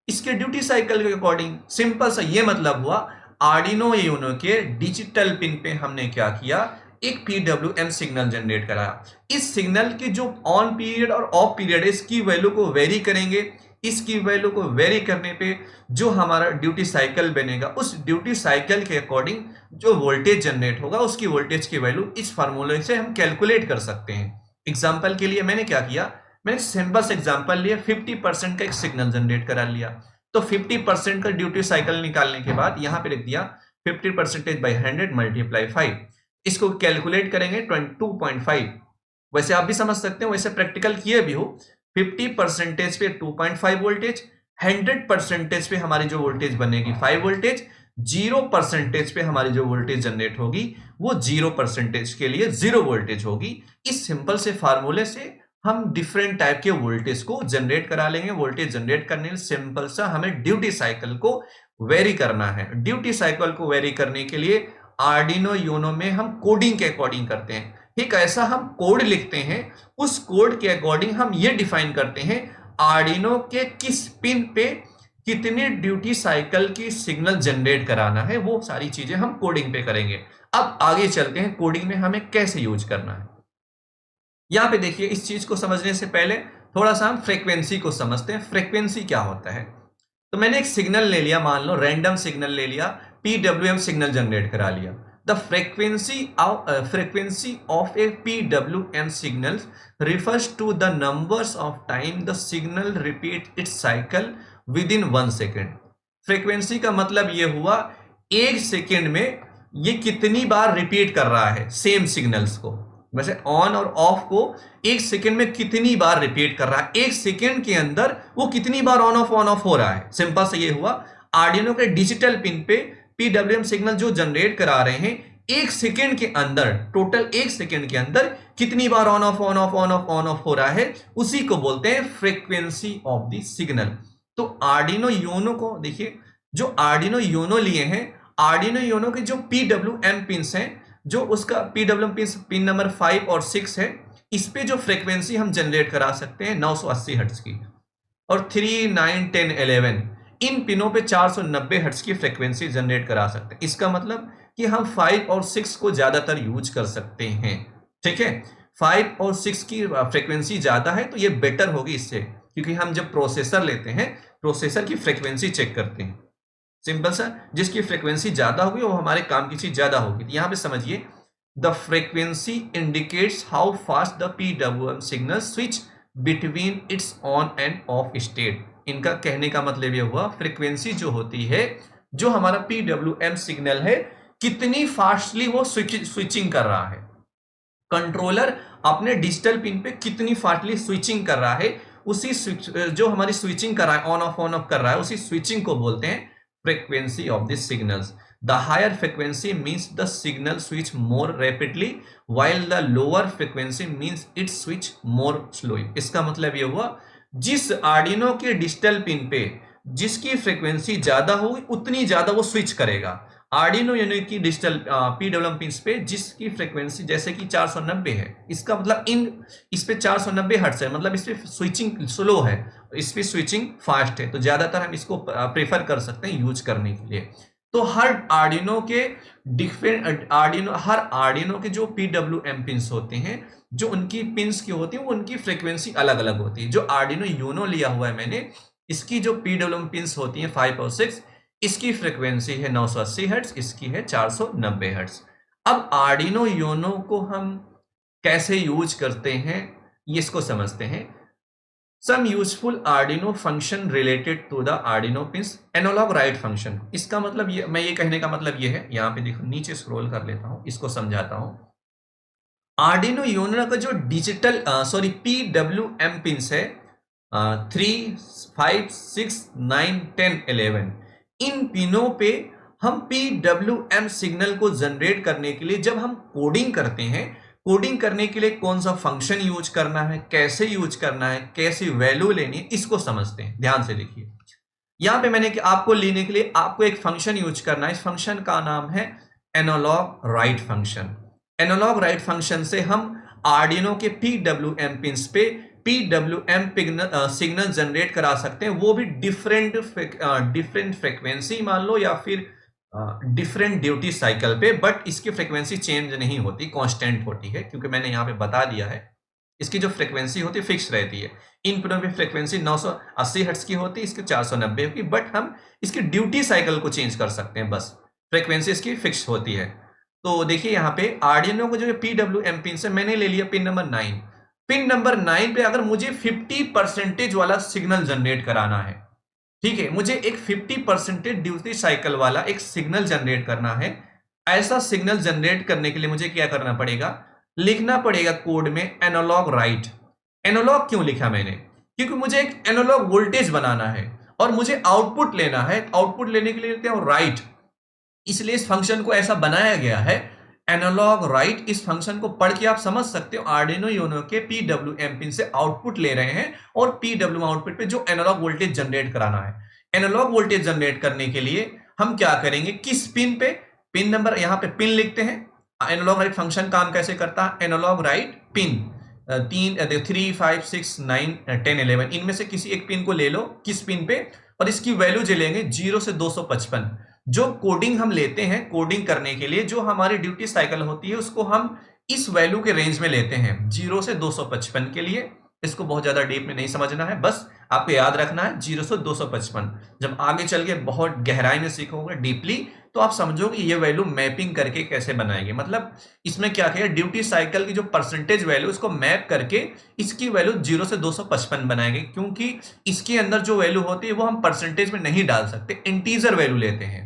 इसके ड्यूटी साइकिल के अकॉर्डिंग। सिंपल सा ये मतलब हुआ आर्डिनो यूनो के डिजिटल पिन पे हमने क्या किया, एक पीडब्ल्यूएम सिग्नल जनरेट कराया। इस सिग्नल के जो ऑन पीरियड और ऑफ पीरियड है इसकी वैल्यू को वेरी करेंगे, इसकी वैल्यू को वेरी करने पे जो हमारा ड्यूटी साइकिल बनेगा उस ड्यूटी साइकिल के अकॉर्डिंग जो वोल्टेज जनरेट होगा उसकी वोल्टेज की वैल्यू इस फार्मूले से हम कैलकुलेट कर सकते हैं। एग्जाम्पल के लिए मैंने क्या किया, मैंने सिंपल से एग्जाम्पल लिया, 50% का एक सिग्नल जनरेट करा लिया। तो 50% का ड्यूटी साइकिल निकालने के बाद यहां पे लिख दिया 50% बाई 100 मल्टीप्लाई 5। इसको कैलकुलेट करेंगे 22.5। वैसे आप भी समझ सकते हो, वैसे प्रैक्टिकल किए भी हो, 50% पे 2.5 वोल्टेज, 100% पे हमारी जो वोल्टेज बनेगी 5 वोल्टेज, 0% पे हमारी जो वोल्टेज जनरेट होगी वो 0% के लिए 0 वोल्टेज होगी। इस सिंपल से फार्मूले से हम डिफरेंट टाइप के वोल्टेज को जनरेट करा लेंगे। वोल्टेज जनरेट करने में सिंपल सा हमें ड्यूटी साइकिल को वेरी करना है। ड्यूटी साइकिल को वेरी करने के लिए आर्डिनो यूनो में हम कोडिंग के अकॉर्डिंग करते हैं। एक ऐसा हम कोड लिखते हैं, उस कोड के अकॉर्डिंग हम ये डिफाइन करते हैं आर्डिनो के किस पिन पे कितने ड्यूटी साइकिल की सिग्नल जनरेट कराना है, वो सारी चीजें हम कोडिंग पे करेंगे। अब आगे चलते हैं कोडिंग में हमें कैसे यूज करना है। यहां पे देखिए, इस चीज को समझने से पहले थोड़ा सा हम फ्रीक्वेंसी को समझते हैं। फ्रीक्वेंसी क्या होता है, तो मैंने एक सिग्नल ले लिया, मान लो रैंडम सिग्नल ले लिया, पीडब्ल्यूएम सिग्नल जनरेट करा लिया। The frequency of a PWM signal refers to the numbers of time the signal repeat its cycle within 1 second. Frequency का मतलब ये हुआ एक सेकेंड में ये कितनी बार रिपीट कर रहा है सेम सिग्नल्स को, वैसे ऑन और ऑफ को एक सेकेंड में कितनी बार रिपीट कर रहा है, एक सेकेंड के अंदर वो कितनी बार ऑन ऑफ हो रहा है। सिंपल से ये हुआ आर्डिनो के डिजिटल पिन पे पीडब्ल्यूएम सिग्नल जो जनरेट करा रहे हैं एक सेकेंड के अंदर, टोटल एक सेकेंड के अंदर कितनी बार ऑन ऑफ हो रहा है, उसी को बोलते हैं फ्रीक्वेंसी ऑफ द सिग्नल। तो आर्डिनो यूनो को देखिए, जो आर्डिनो यूनो लिए हैं, आर्डिनो यूनो के जो पीडब्ल्यूएम पिन्स हैं, जो उसका पीडब्ल्यूएम पिन नंबर 5 और 6 है, इस पे जो फ्रीक्वेंसी हम जनरेट करा सकते हैं 980 हर्ट्ज की, और 3, 9, 10, 11 इन पिनों पे 490 हर्ट्ज की फ्रीक्वेंसी जनरेट करा सकते हैं। इसका मतलब कि हम 5 और 6 को ज्यादातर यूज कर सकते हैं। ठीक है, 5 और 6 की फ्रीक्वेंसी ज्यादा है तो ये बेटर होगी इससे, क्योंकि हम जब प्रोसेसर लेते हैं प्रोसेसर की फ्रीक्वेंसी चेक करते हैं। सिंपल सा, जिसकी फ्रीक्वेंसी ज्यादा होगी वो हमारे काम की चीज ज्यादा होगी। यहां पे समझिए, the frequency indicates how fast the PWM signal switch between its on end of state. इनका कहने का मतलब ये हुआ फ्रीक्वेंसी जो होती है, जो हमारा पीडब्ल्यूएम सिग्नल है, कितनी फास्टली वो स्विचिंग कर रहा है, कंट्रोलर अपने डिजिटल पिन पे कितनी फास्टली स्विचिंग कर रहा है, उसी जो हमारी स्विचिंग कर रहा है, ऑन ऑफ कर रहा है, उसी स्विचिंग को बोलते हैं frequency of the signals. The higher frequency means the signal switch more rapidly, while the lower frequency means it switch more slowly. इसका मतलब ये हुआ, जिस आर्डिनो के डिजिटल पिन पे जिसकी फ्रीक्वेंसी ज्यादा होगी उतनी ज्यादा वो स्विच करेगा। आर्डिनो यूनो की डिजिटल पीडब्ल्यूएम पिन पे जिसकी फ्रीक्वेंसी जैसे कि 490 है, इसका मतलब इस पे 490 हर्ट्ज है, मतलब इस पे स्विचिंग स्लो है, इस पे स्विचिंग फास्ट है, तो ज्यादातर हम इसको प्रेफर कर सकते हैं यूज करने के लिए। तो हर आर्डिनो के जो पीडब्ल्यूएम पिन्स होते हैं, जो उनकी पिन्स की होती है वो उनकी फ्रीक्वेंसी अलग अलग होती है। जो आर्डिनो यूनो लिया हुआ है मैंने, इसकी जो पीडब्ल्यूएम पिन्स होती हैं 5 और 6, इसकी फ्रीक्वेंसी है 980 हर्ट्ज, इसकी है 490 हर्ट्ज। अब आर्डिनो यूनो को हम कैसे यूज करते हैं ये इसको समझते हैं। Some useful Arduino function related to the Arduino pins analog write function. इसका मतलब ये, मैं ये कहने का मतलब ये है, यहां पे देखो नीचे स्क्रॉल कर लेता हूं, इसको समझाता हूं। आर्डिनो यूनो का जो डिजिटल PWM पिंस है 3, 5, 6, 9, 10, 11, इन पिनों पे हम PWM सिग्नल को जनरेट करने के लिए जब हम कोडिंग करते हैं, कोडिंग करने के लिए कौन सा फंक्शन यूज करना है, कैसे यूज करना है, कैसी वैल्यू लेनी है, इसको समझते हैं। ध्यान से देखिए, यहां पे मैंने कि आपको लेने के लिए आपको एक फंक्शन यूज करना है। इस फंक्शन का नाम है analog write function. Analog write function से हम आर्डिनो के PWM पिंस पे PWM सिग्नल जनरेट करा सकते हैं, वो भी डिफरेंट फ्रीक्वेंसी मान लो या फिर डिफरेंट ड्यूटी साइकिल पे, बट इसकी फ्रीक्वेंसी चेंज नहीं होती, कांस्टेंट होती है, क्योंकि मैंने यहां पे बता दिया है इसकी जो फ्रीक्वेंसी होती है फिक्स रहती है। इन पिनों की फ्रीक्वेंसी 980 हर्ट्ज की होती है, इसकी 490 की, बट हम इसकी ड्यूटी साइकिल को चेंज कर सकते हैं, बस फ्रीक्वेंसी इसकी फिक्स होती है। तो देखिए यहाँ पे आर्डिनो को जो PWM पिन से मैंने ले लिया पिन नंबर 9। पिन नंबर 9 पे अगर मुझे 50% वाला सिग्नल जनरेट कराना है, ठीक है, मुझे एक 50% ड्यूटी साइकिल वाला एक सिग्नल जनरेट करना है। ऐसा सिग्नल जनरेट करने के लिए मुझे क्या करना पड़ेगा, लिखना पड़ेगा कोड में एनालॉग राइट। एनालॉग क्यों लिखा मैंने, क्योंकि मुझे एक एनालॉग वोल्टेज बनाना है और मुझे आउटपुट लेना है। आउटपुट लेने के लिए लिखते हैं राइट, इसलिए इस फंक्शन को ऐसा बनाया गया है एनालॉग राइट। इस फंक्शन को पढ़ के आप समझ सकते हो आर्डिनो यूनो के PWM पिन से आउटपुट ले रहे हैं और PWM आउटपुट पे जो एनालॉग वोल्टेज जनरेट कराना है। एनालॉग वोल्टेज जनरेट करने के लिए हम क्या करेंगे, किस पिन पे, पिन नंबर यहां पे पिन लिखते हैं। एनालॉग राइट फंक्शन काम कैसे करता है, एनालॉग राइट पिन 3, 5, 6, 9, 10, 11, इनमें से किसी एक पिन को ले लो, किस पिन पे, और इसकी वैल्यू जो लेंगे 0 से 255। जो कोडिंग हम लेते हैं, कोडिंग करने के लिए जो हमारी ड्यूटी साइकिल होती है उसको हम इस वैल्यू के रेंज में लेते हैं 0 से 255 के लिए। इसको बहुत ज्यादा डीप में नहीं समझना है, बस आपको याद रखना है 0 से 255। जब आगे चल के बहुत गहराई में सीखोगे डीपली तो आप समझोगे ये वैल्यू मैपिंग करके कैसे बनाएंगे। मतलब इसमें क्या किया, ड्यूटी साइकिल की जो परसेंटेज वैल्यू उसको मैप करके इसकी वैल्यू 0 से 255 बनाएंगे, क्योंकि इसके अंदर जो वैल्यू होती है वो हम परसेंटेज में नहीं डाल सकते, इंटीजर वैल्यू लेते हैं।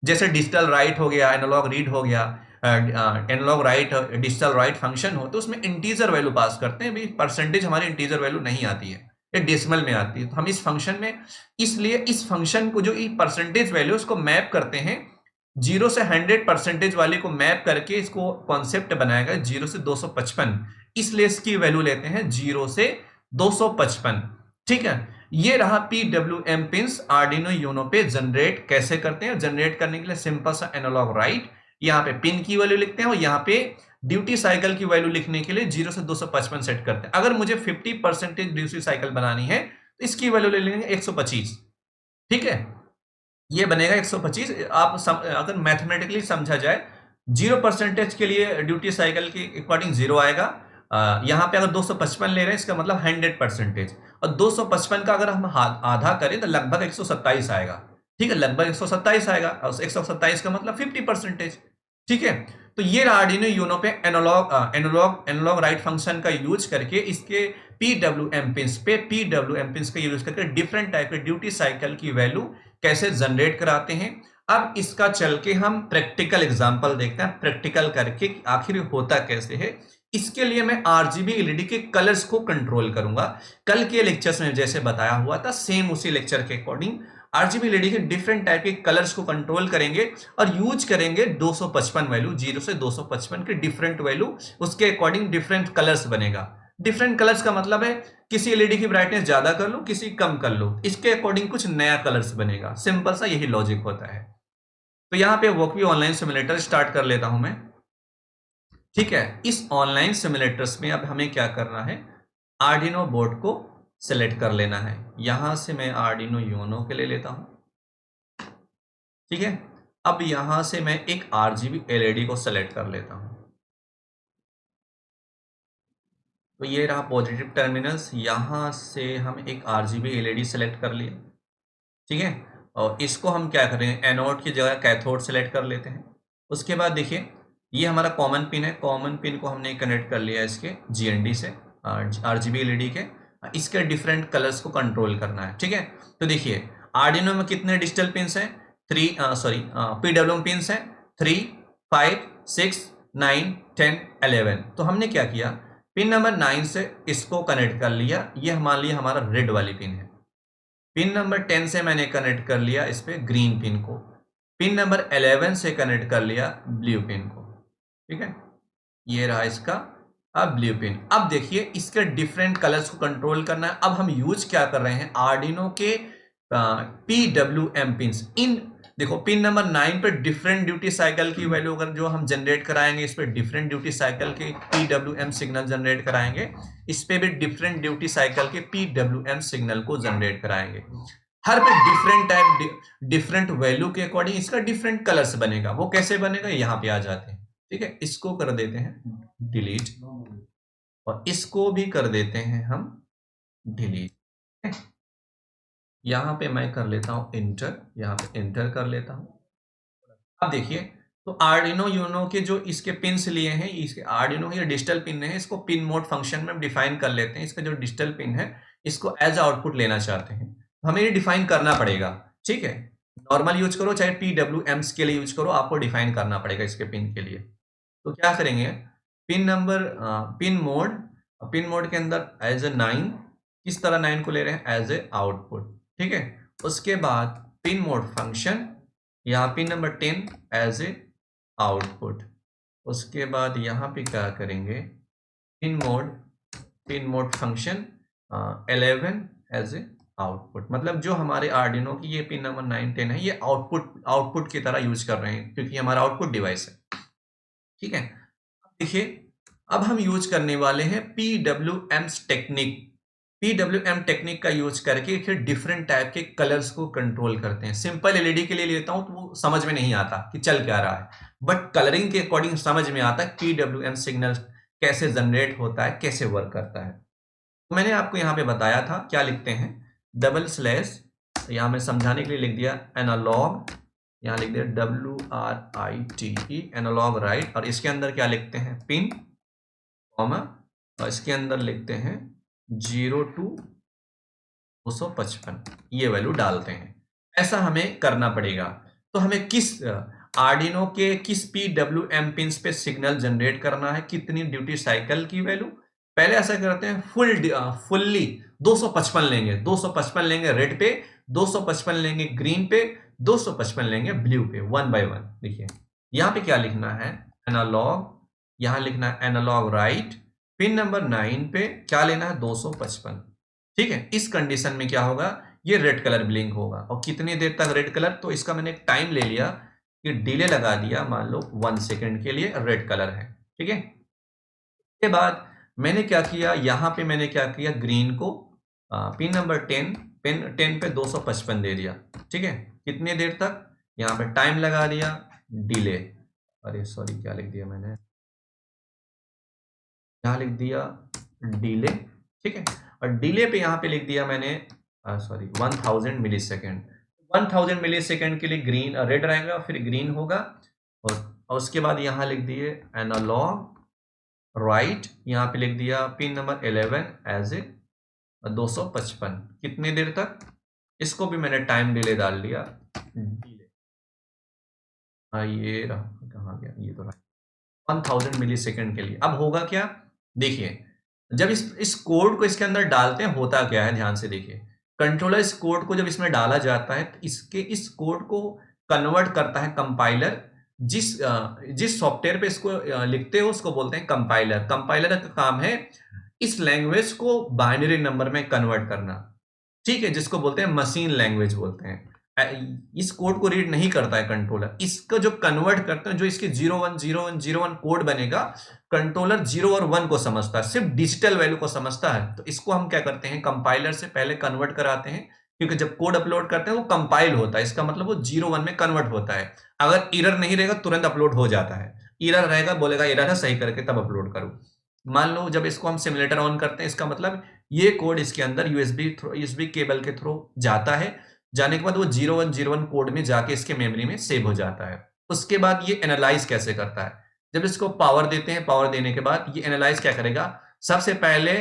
जैसे डिजिटल राइट हो गया, एनालॉग रीड हो गया, analog write digital write function हो तो उसमें इंटीजर वैल्यू पास करते हैं। परसेंटेज हमारी इंटीजर वैल्यू नहीं आती है, ये डेसिमल में आती है। तो हम इस फंक्शन में, इसलिए इस फंक्शन को जो परसेंटेज वैल्यू उसको मैप करते हैं 0 से 100% वाले को मैप करके इसको कॉन्सेप्ट बनाएगा 0 से 255, इसलिए इसकी वैल्यू लेते हैं 0 से 255। ठीक है, ये रहा PWM पिंस आर्डिनो यूनो पे जनरेट कैसे करते हैं। जनरेट करने के लिए सिंपल सा एनालॉग राइट, यहाँ पे पिन की वैल्यू लिखते हैं और यहाँ पे ड्यूटी साइकिल की वैल्यू लिखने के लिए 0 से 255 सेट करते हैं। अगर मुझे 50% ड्यूटी साइकिल बनानी है तो इसकी वैल्यू ले लेंगे 125। ठीक है, ये बनेगा 125। आप अगर मैथमेटिकली समझा जाए 0% के लिए ड्यूटी साइकिल के अकॉर्डिंग 0 आएगा। यहाँ पे अगर 255 ले रहे हैं इसका मतलब 100%, और 255 का अगर हम आधा करें तो लगभग 127 आएगा। ठीक है, लगभग 127 आएगा और 127 का मतलब 50%। ठीक है, तो ये आर्डिनो यूनो पे एनालॉग राइट फंक्शन का यूज करके इसके PWM पिंस का यूज करके डिफरेंट टाइप के ड्यूटी साइकिल की वैल्यू कैसे जनरेट कराते हैं। अब इसका चल के हम प्रैक्टिकल एग्जांपल देखते हैं, प्रैक्टिकल करके आखिर होता कैसे है। इसके लिए मैं RGB LED के कलर्स को कंट्रोल करूंगा। कल के लेक्चर्स में जैसे बताया हुआ था सेम उसी लेक्चर के अकॉर्डिंग RGB LED के डिफरेंट टाइप के कलर्स को कंट्रोल करेंगे और यूज करेंगे 255 वैल्यू, 0 से 255 के डिफरेंट वैल्यू, उसके अकॉर्डिंग डिफरेंट कलर्स बनेगा। डिफरेंट कलर्स का मतलब है किसी LED की ब्राइटनेस ज्यादा कर लो, किसी कम कर लो, इसके अकॉर्डिंग कुछ नया कलर्स बनेगा। सिंपल सा यही लॉजिक होता है। तो यहाँ पे वोकवी ऑनलाइन सिमुलेटर स्टार्ट कर लेता हूं मैं। ठीक है, इस ऑनलाइन सिमुलेटर्स में अब हमें क्या करना है, आर्डिनो बोर्ड को सिलेक्ट कर लेना है। यहां से मैं आर्डिनो यूनो के ले लेता हूं। ठीक है, अब यहां से मैं एक RGB LED को सिलेक्ट कर लेता हूं। तो ये रहा पॉजिटिव टर्मिनल्स, यहां से हम एक RGB LED सेलेक्ट कर लिए। ठीक है, और इसको हम क्या करेंगे, एनोड की जगह कैथोड सेलेक्ट कर लेते हैं। उसके बाद देखिए ये हमारा कॉमन पिन है, कॉमन पिन को हमने कनेक्ट कर लिया इसके GND से, RGB LED के। इसके डिफरेंट कलर्स को कंट्रोल करना है, ठीक है। तो देखिए आर्डिनो में कितने डिजिटल पिन्स हैं, PWM पिन्स हैं 3, 5, 6, 9, 10, 11। तो हमने क्या किया, पिन नंबर 9 से इसको कनेक्ट कर लिया, ये हमारे लिए हमारा रेड वाली पिन है। पिन नंबर 10 से मैंने कनेक्ट कर लिया इस पे ग्रीन पिन को। पिन नंबर 11 से कनेक्ट कर लिया ब्लू पिन को, ठीक है। ये रहा इसका अब ब्लू पिन। अब देखिए इसके डिफरेंट कलर्स को कंट्रोल करना है। अब हम यूज क्या कर रहे हैं, आर्डिनो के PWM पिन्स। इन देखो पिन नंबर 9 पे डिफरेंट ड्यूटी साइकिल की वैल्यू अगर जो हम जनरेट कराएंगे, इस पे डिफरेंट ड्यूटी साइकिल के PWM सिग्नल जनरेट कराएंगे, इस पे भी डिफरेंट ड्यूटी साइकिल के PWM सिग्नल को जनरेट कराएंगे। हर पे डिफरेंट टाइप डिफरेंट वैल्यू के अकॉर्डिंग इसका डिफरेंट कलर्स बनेगा। वो कैसे बनेगा, यहाँ पे आ जाते हैं, ठीक है। इसको कर देते हैं डिलीट और इसको भी कर देते हैं हम डिलीट। यहां पे मैं कर लेता हूं इंटर, यहां पे इंटर कर लेता हूं। अब देखिए तो आर्डिनो यूनो के जो इसके पिन्स लिए हैं, इसके आर्डिनो के डिजिटल पिन है, इसको पिन मोड फंक्शन में डिफाइन कर लेते हैं। इसका जो डिजिटल पिन है इसको एज आउटपुट लेना चाहते हैं, हमें ये डिफाइन करना पड़ेगा, ठीक है। नॉर्मल यूज करो चाहे PWMs के लिए यूज करो, आपको डिफाइन करना पड़ेगा इसके पिन के लिए। तो क्या करेंगे, पिन मोड के अंदर एज ए 9, किस तरह 9 को ले रहे हैं, एज ए आउटपुट, ठीक है। उसके बाद पिन मोड फंक्शन, यहाँ pin number 10 as a output. उसके बाद यहाँ पे क्या करेंगे, pin mode function 11 as a output. मतलब जो हमारे आर्डिनो की ये पिन नंबर 9, 10 है, ये आउटपुट की तरह यूज कर रहे हैं क्योंकि हमारा आउटपुट डिवाइस है, ठीक है। देखिए अब हम यूज करने वाले हैं PWM टेक्निक। PWM टेक्निक का यूज करके फिर डिफरेंट टाइप के कलर्स को कंट्रोल करते हैं। सिंपल LED के लिए लेता हूं तो वो समझ में नहीं आता कि चल क्या रहा है, बट कलरिंग के अकॉर्डिंग समझ में आता है PWM सिग्नल कैसे जनरेट होता है, कैसे वर्क करता है। तो मैंने आपको यहाँ पे बताया था, क्या लिखते हैं, डबल स्लैश, यहाँ मैं समझाने के लिए लिख दिया एनालॉग, यहाँ लिख दिया WRITE एनालॉग राइट, और इसके अंदर क्या लिखते हैं, पिन कॉमा, और इसके अंदर लिखते हैं 0 to 255, ये वैल्यू डालते हैं। ऐसा हमें करना पड़ेगा। तो हमें किस आर्डिनो के किस PWM पिन्स पे सिग्नल जनरेट करना है, कितनी ड्यूटी साइकिल की वैल्यू, पहले ऐसा करते हैं फुल्ली 255 लेंगे, 255 लेंगे रेड पे, 255 लेंगे ग्रीन पे, 255 लेंगे ब्लू पे, 1 by 1। देखिए यहाँ पे क्या लिखना है, एनालॉग, यहाँ लिखना है एनालॉग राइट, पिन नंबर 9 पे क्या लेना है, 255, ठीक है। इस कंडीशन में क्या होगा, ये रेड कलर ब्लिंक होगा। और कितनी देर तक रेड कलर, तो इसका मैंने एक टाइम ले लिया कि डिले लगा दिया, मान लो 1 सेकेंड के लिए रेड कलर है, ठीक है। इसके बाद मैंने क्या किया, यहाँ पे मैंने क्या किया, ग्रीन को पिन नंबर 10 पे 255 दे दिया, ठीक है। कितनी देर तक, यहाँ पे टाइम लगा दिया, डिले, अरे सॉरी क्या लिख दिया मैंने, यहाँ लिख दिया डिले, ठीक है। और डिले पे यहाँ पे लिख दिया मैंने 1000 मिली सेकेंड। 1000 मिली सेकेंड के लिए ग्रीन रेड रहेगा, फिर ग्रीन होगा, और उसके बाद यहाँ लिख दिए एनालॉग राइट, यहाँ पे लिख दिया पिन नंबर 11 एज ए 255, कितनी देर तक, इसको भी मैंने टाइम डिले डाल दिया, डिले, ये रहा, कहाँ गया, ये तो रहा 1000 मिली सेकेंड के लिए। अब होगा क्या, देखिए जब इस कोड को इसके अंदर डालते हैं होता क्या है, ध्यान से देखिए। कंट्रोलर इस कोड को जब इसमें डाला जाता है तो इस कोड को कन्वर्ट करता है कंपाइलर। जिस सॉफ्टवेयर पे इसको लिखते हो उसको बोलते हैं कंपाइलर। कंपाइलर का काम है इस लैंग्वेज को बाइनरी नंबर में कन्वर्ट करना, ठीक है, जिसको बोलते हैं मशीन लैंग्वेज बोलते हैं। इस कोड को रीड नहीं करता है कंट्रोलर, इसको जो कन्वर्ट करते हैं, जो इसके 010101 कोड बनेगा, कंट्रोलर 0 और 1 को समझता है, सिर्फ डिजिटल वैल्यू को समझता है। तो इसको हम क्या करते हैं, कंपाइलर से पहले कन्वर्ट कराते हैं, क्योंकि जब कोड अपलोड करते हैं वो कंपाइल होता है, इसका मतलब वो 0-1 में कन्वर्ट होता है। अगर एरर नहीं रहेगा तुरंत अपलोड हो जाता है, एरर रहेगा बोलेगा एरर है, सही करके तब अपलोड करो। मान लो जब इसको हम सिमुलेटर ऑन करते हैं, इसका मतलब ये कोड इसके अंदर यूएसबी केबल के थ्रू जाता है, जाने के बाद वो 0101 कोड में जाके इसके मेमोरी में सेव हो जाता है। उसके बाद ये एनालाइज कैसे करता है, जब इसको पावर देते हैं, पावर देने के बाद ये एनालाइज क्या करेगा, सबसे पहले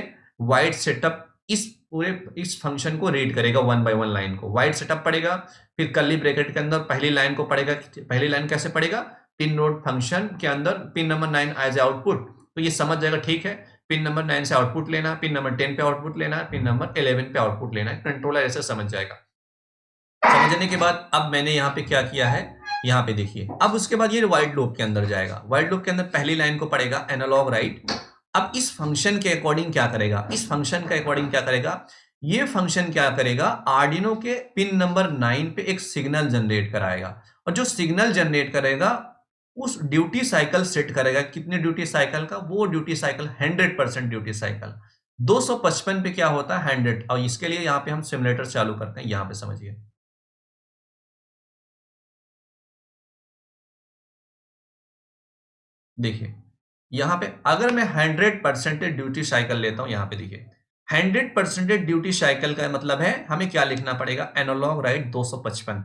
वाइड सेटअप इस पूरे इस फंक्शन को रीड करेगा, 1 बाय 1 लाइन को वाइड सेटअप पढ़ेगा, फिर कर्ली ब्रैकेट के अंदर पहली लाइन को पढ़ेगा। पहली लाइन कैसे पढ़ेगा, पिन नोड फंक्शन के अंदर पिन नंबर 9 एज आउटपुट, तो ये समझ जाएगा ठीक है, पिन नंबर 9 से आउटपुट लेना है, पिन नंबर 10 पे आउटपुट लेना है, पिन नंबर 11 पे आउटपुट लेना है, कंट्रोलर ऐसे समझ जाएगा। समझने के बाद अब मैंने यहाँ पे क्या किया है, यहाँ पे देखिए, अब उसके बाद ये वाइड लूप के अंदर जाएगा, वाइड लूप के अंदर पहली लाइन को पढ़ेगा एनालॉग राइट। अब इस फंक्शन के अकॉर्डिंग क्या करेगा, इस फंक्शन के अकॉर्डिंग क्या करेगा, ये फंक्शन क्या करेगा, आर्डिनो के पिन नंबर 9 पे एक सिग्नल जनरेट कराएगा, और जो सिग्नल जनरेट करेगा उस ड्यूटी साइकिल सेट करेगा, कितने ड्यूटी साइकिल का, वो ड्यूटी साइकिल 100% ड्यूटी साइकिल। 255 पे क्या होता है 100, और इसके लिए यहाँ पे हम सिमुलेटर चालू करते हैं, यहाँ पे समझिए। देखिए यहाँ पे अगर मैं 100% ड्यूटी साइकिल लेता हूं, यहाँ पे देखिए 100% ड्यूटी साइकिल का मतलब है हमें क्या लिखना पड़ेगा, एनालॉग राइट 255,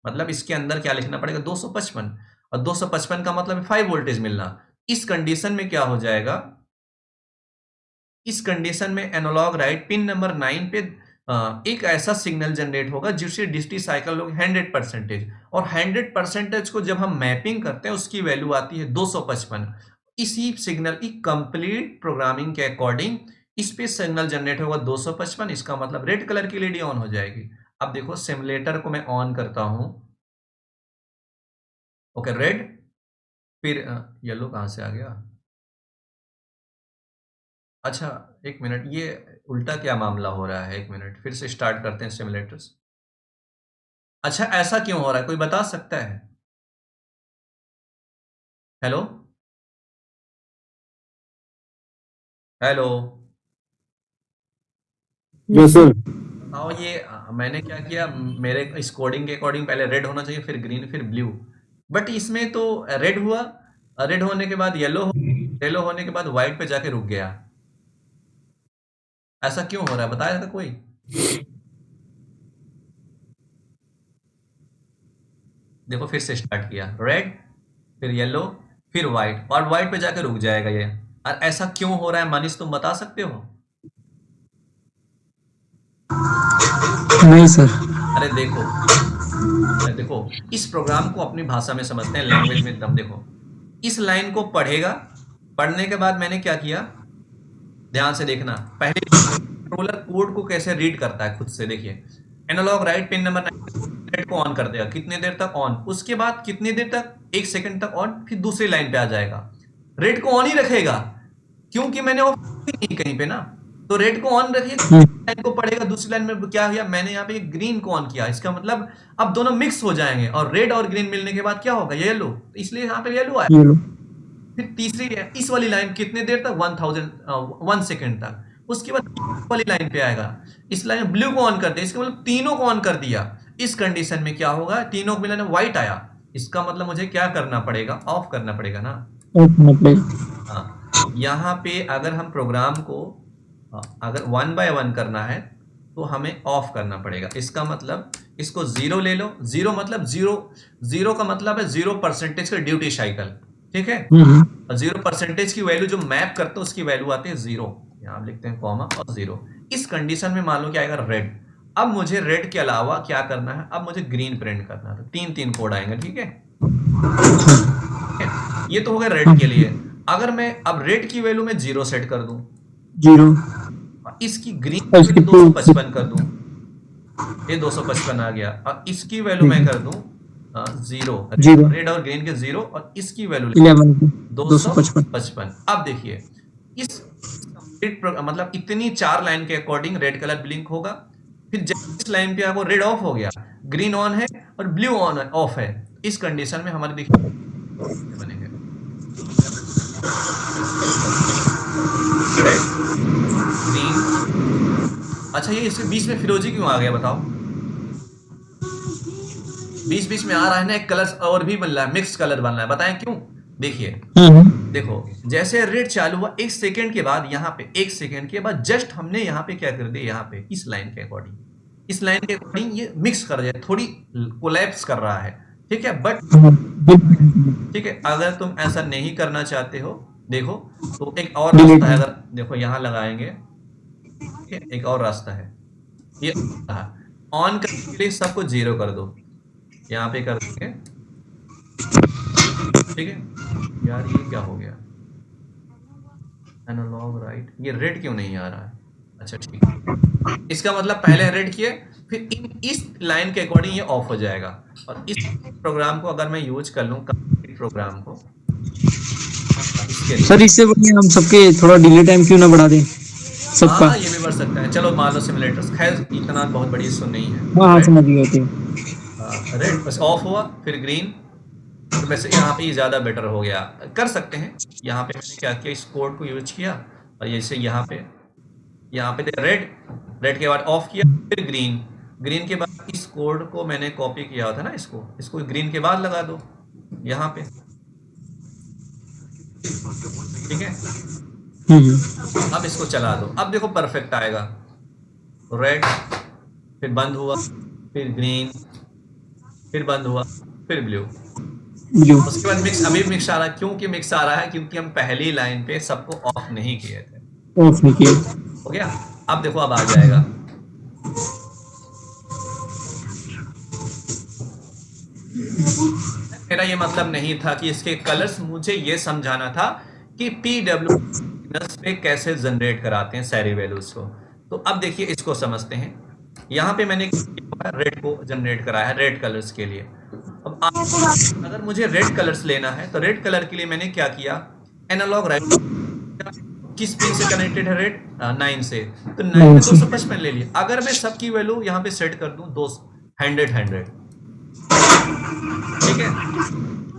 मतलब इसके अंदर क्या लिखना पड़ेगा 255, और 255 का मतलब 5 वोल्टेज मिलना। इस कंडीशन में क्या हो जाएगा, इस कंडीशन में एनालॉग राइट पिन नंबर 9 पे एक ऐसा सिग्नल जनरेट होगा जिससे ड्यूटी साइकिल लोग 100%, और 100% को जब हम मैपिंग करते हैं उसकी वैल्यू आती है 255। इसी सिग्नल की कंप्लीट प्रोग्रामिंग के अकॉर्डिंग इस पे सिग्नल जनरेट होगा 255, इसका मतलब रेड कलर की एलईडी ऑन हो जाएगी। अब देखो सिमुलेटर को मैं ऑन करता हूं, ओके रेड, फिर येलो कहां से आ गया, अच्छा एक मिनट, ये उल्टा क्या मामला हो रहा है, एक मिनट फिर से स्टार्ट करते हैं सिमुलेटर्स। अच्छा ऐसा क्यों हो रहा है, कोई बता सकता है, हेलो हेलो, यस सर। आओ ये मैंने क्या किया, मेरे इस कोडिंग के अकॉर्डिंग पहले रेड होना चाहिए, फिर ग्रीन, फिर ब्लू, बट इसमें तो रेड हुआ, रेड होने के बाद येलो हो, येलो होने के बाद व्हाइट पे जाके रुक गया, ऐसा क्यों हो रहा है बताया था कोई, देखो फिर से स्टार्ट किया, रेड फिर येलो फिर व्हाइट, और व्हाइट पे जाके रुक जाएगा ये, और ऐसा क्यों हो रहा है मनीष तुम बता सकते हो, नहीं सर। अरे देखो, अरे देखो इस प्रोग्राम को अपनी भाषा में समझते हैं, लैंग्वेज में एकदम, देखो इस लाइन को पढ़ेगा, पढ़ने के बाद मैंने क्या किया, ध्यान से देखना, पहले कंट्रोलर कोड को कैसे रीड करता है खुद से, देखिए एनालॉग राइट पिन नंबर 9 को ऑन कर देगा, कितने देर तक ऑन, उसके बाद कितनी देर तक, 1 सेकंड तक ऑन, फिर दूसरी लाइन पे आ जाएगा, रेड को ऑन ही रखेगा क्योंकि मैंने ऑफ नहीं कहीं पे ना, तो रेड को ऑन रखिए, लाइन को पढ़ेगा, दूसरी लाइन में क्या किया मैंने यहाँ पे ग्रीन को ऑन किया, इसका मतलब अब दोनों मिक्स हो जाएंगे, और रेड और ग्रीन मिलने के बाद क्या होगा येलो, इसलिए यहाँ पे येलो आया। फिर तीसरी इस वाली लाइन कितने देर तक, 1 सेकेंड तक, उसके बाद वाली लाइन पे आएगा, इस लाइन ब्लू को ऑन कर दिया, इसका मतलब तीनों को ऑन कर दिया, इस कंडीशन में क्या होगा, तीनों को मिलाने व्हाइट आया, इसका मतलब मुझे क्या करना पड़ेगा, ऑफ करना पड़ेगा ना। हाँ यहाँ पे अगर हम प्रोग्राम को अगर 1 बाय 1 करना है तो हमें ऑफ करना पड़ेगा, इसका मतलब इसको 0 ले लो, 0 मतलब 0 का मतलब है 0% का ड्यूटी साइकिल, ठीक है, 0% की वैल्यू जो मैप करते हैं उसकी वैल्यू आती है 0, यहाँ लिखते हैं कॉमा और 0, इस कंडीशन में मान लो क्या आएगा रेड। अब मुझे रेड के अलावा क्या करना है, अब मुझे ग्रीन प्रिंट करना है, तो 3 कोड आएंगे, ठीक है, ये तो हो गया रेड के लिए। अगर मैं अब रेड की वैल्यू में 0 सेट कर दूं, 0, इसकी ग्रीन की वैल्यू 255 कर दूं, ये 255 आ गया, और इसकी वैल्यू मैं कर दूं 0, रेड और ग्रीन के 0, और इसकी वैल्यू 255। अब देखिए इस मतलब इतनी 4 लाइन के अकॉर्डिंग रेड कलर ब्लिंक होगा, फिर जब इस लाइन पे आपको रेड ऑफ हो गया, ग्रीन ऑन है और ब्लू ऑन ऑफ है, इस कंडीशन में हमारे देखिए बनेगा ग्रीन। अच्छा ये इसके बीच में फिरोजी क्यों आ गया बताओ, बीच में आ रहा है ना, एक कलर और भी बन रहा है, मिक्स कलर बन रहा है, बताएं क्यों, देखिए देखो जैसे रेड चालू हुआ 1 सेकेंड के बाद, यहाँ पे 1 सेकेंड के बाद जस्ट हमने यहाँ पे क्या कर दिया, यहाँ पे इस लाइन के अकॉर्डिंग, इस लाइन के अकॉर्डिंग ये मिक्स कर जाए, थोड़ी कोलैप्स कर रहा है, ठीक है। बट हाँ, ठीक है, अगर तुम ऐसा नहीं करना चाहते हो, देखो तो एक और डिलीट रास्ता है। अगर देखो यहाँ लगाएंगे, ठीक है, एक और रास्ता है, ये ऑन करने के लिए सबको 0 कर दो, यहाँ पे कर देंगे, ठीक है। यार ये क्या हो गया, एनालॉग राइट, ये रेड क्यों नहीं आ रहा है? अच्छा ठीक है, इसका मतलब पहले रेड किए, फिर इस लाइन के अकॉर्डिंग ये ऑफ हो जाएगा। और इस प्रोग्राम को अगर मैं यूज कर लूँ, कंप्लीट प्रोग्राम को, इसके लिए, सर, इससे बढ़िया हम सबके थोड़ा डिले टाइम क्यों ना बढ़ा दें सबका। हाँ ये भी बढ़ सकता है। चलो मान लो सिमुलेटर्स, खैर इतना बहुत बड़ी इशू नहीं है। हाँ हाँ, रेड, समझ गए थे। रेड बस ऑफ हुआ, फिर ग्रीन। तो वैसे यहाँ पे ये ज़्यादा बेटर हो गया, कर सकते हैं। यहाँ पे मैंने क्या किया, इस कोड को यूज किया, और जैसे यहाँ पे रेड, रेड के बाद ऑफ किया, फिर ग्रीन, ग्रीन के बाद इस कोड को मैंने कॉपी किया था ना, इसको ग्रीन के बाद लगा दो यहाँ पे, ठीक है। अब इसको चला दो, अब देखो परफेक्ट आएगा। रेड, फिर बंद हुआ, फिर ग्रीन, फिर बंद हुआ, फिर ब्लू। ब्लू उसके बाद मिक्स, अभी मिक्स आ रहा है। क्योंकि मिक्स आ रहा है क्योंकि हम पहली लाइन पे सबको ऑफ नहीं किए थे। ऑफ नहीं किया। हो गया, अब देखो अब आ जाएगा। मेरा ये मतलब नहीं था कि इसके कलर्स, मुझे ये समझाना था कि पीडब्ल्यू पे कैसे जनरेट कराते हैं सारी वैल्यूज को। तो अब देखिए इसको समझते हैं। यहाँ पे मैंने रेड को जनरेट कराया है, रेड कलर्स के लिए। अब अगर मुझे रेड कलर्स लेना है तो रेड कलर के लिए मैंने क्या किया, एनालॉग राइट, किस पिन से कनेक्टेड है रेड, 9 से, तो 9 में 255 ले लिया। अगर मैं सबकी वैल्यू यहाँ पे सेट कर दूं 100, ठीक है।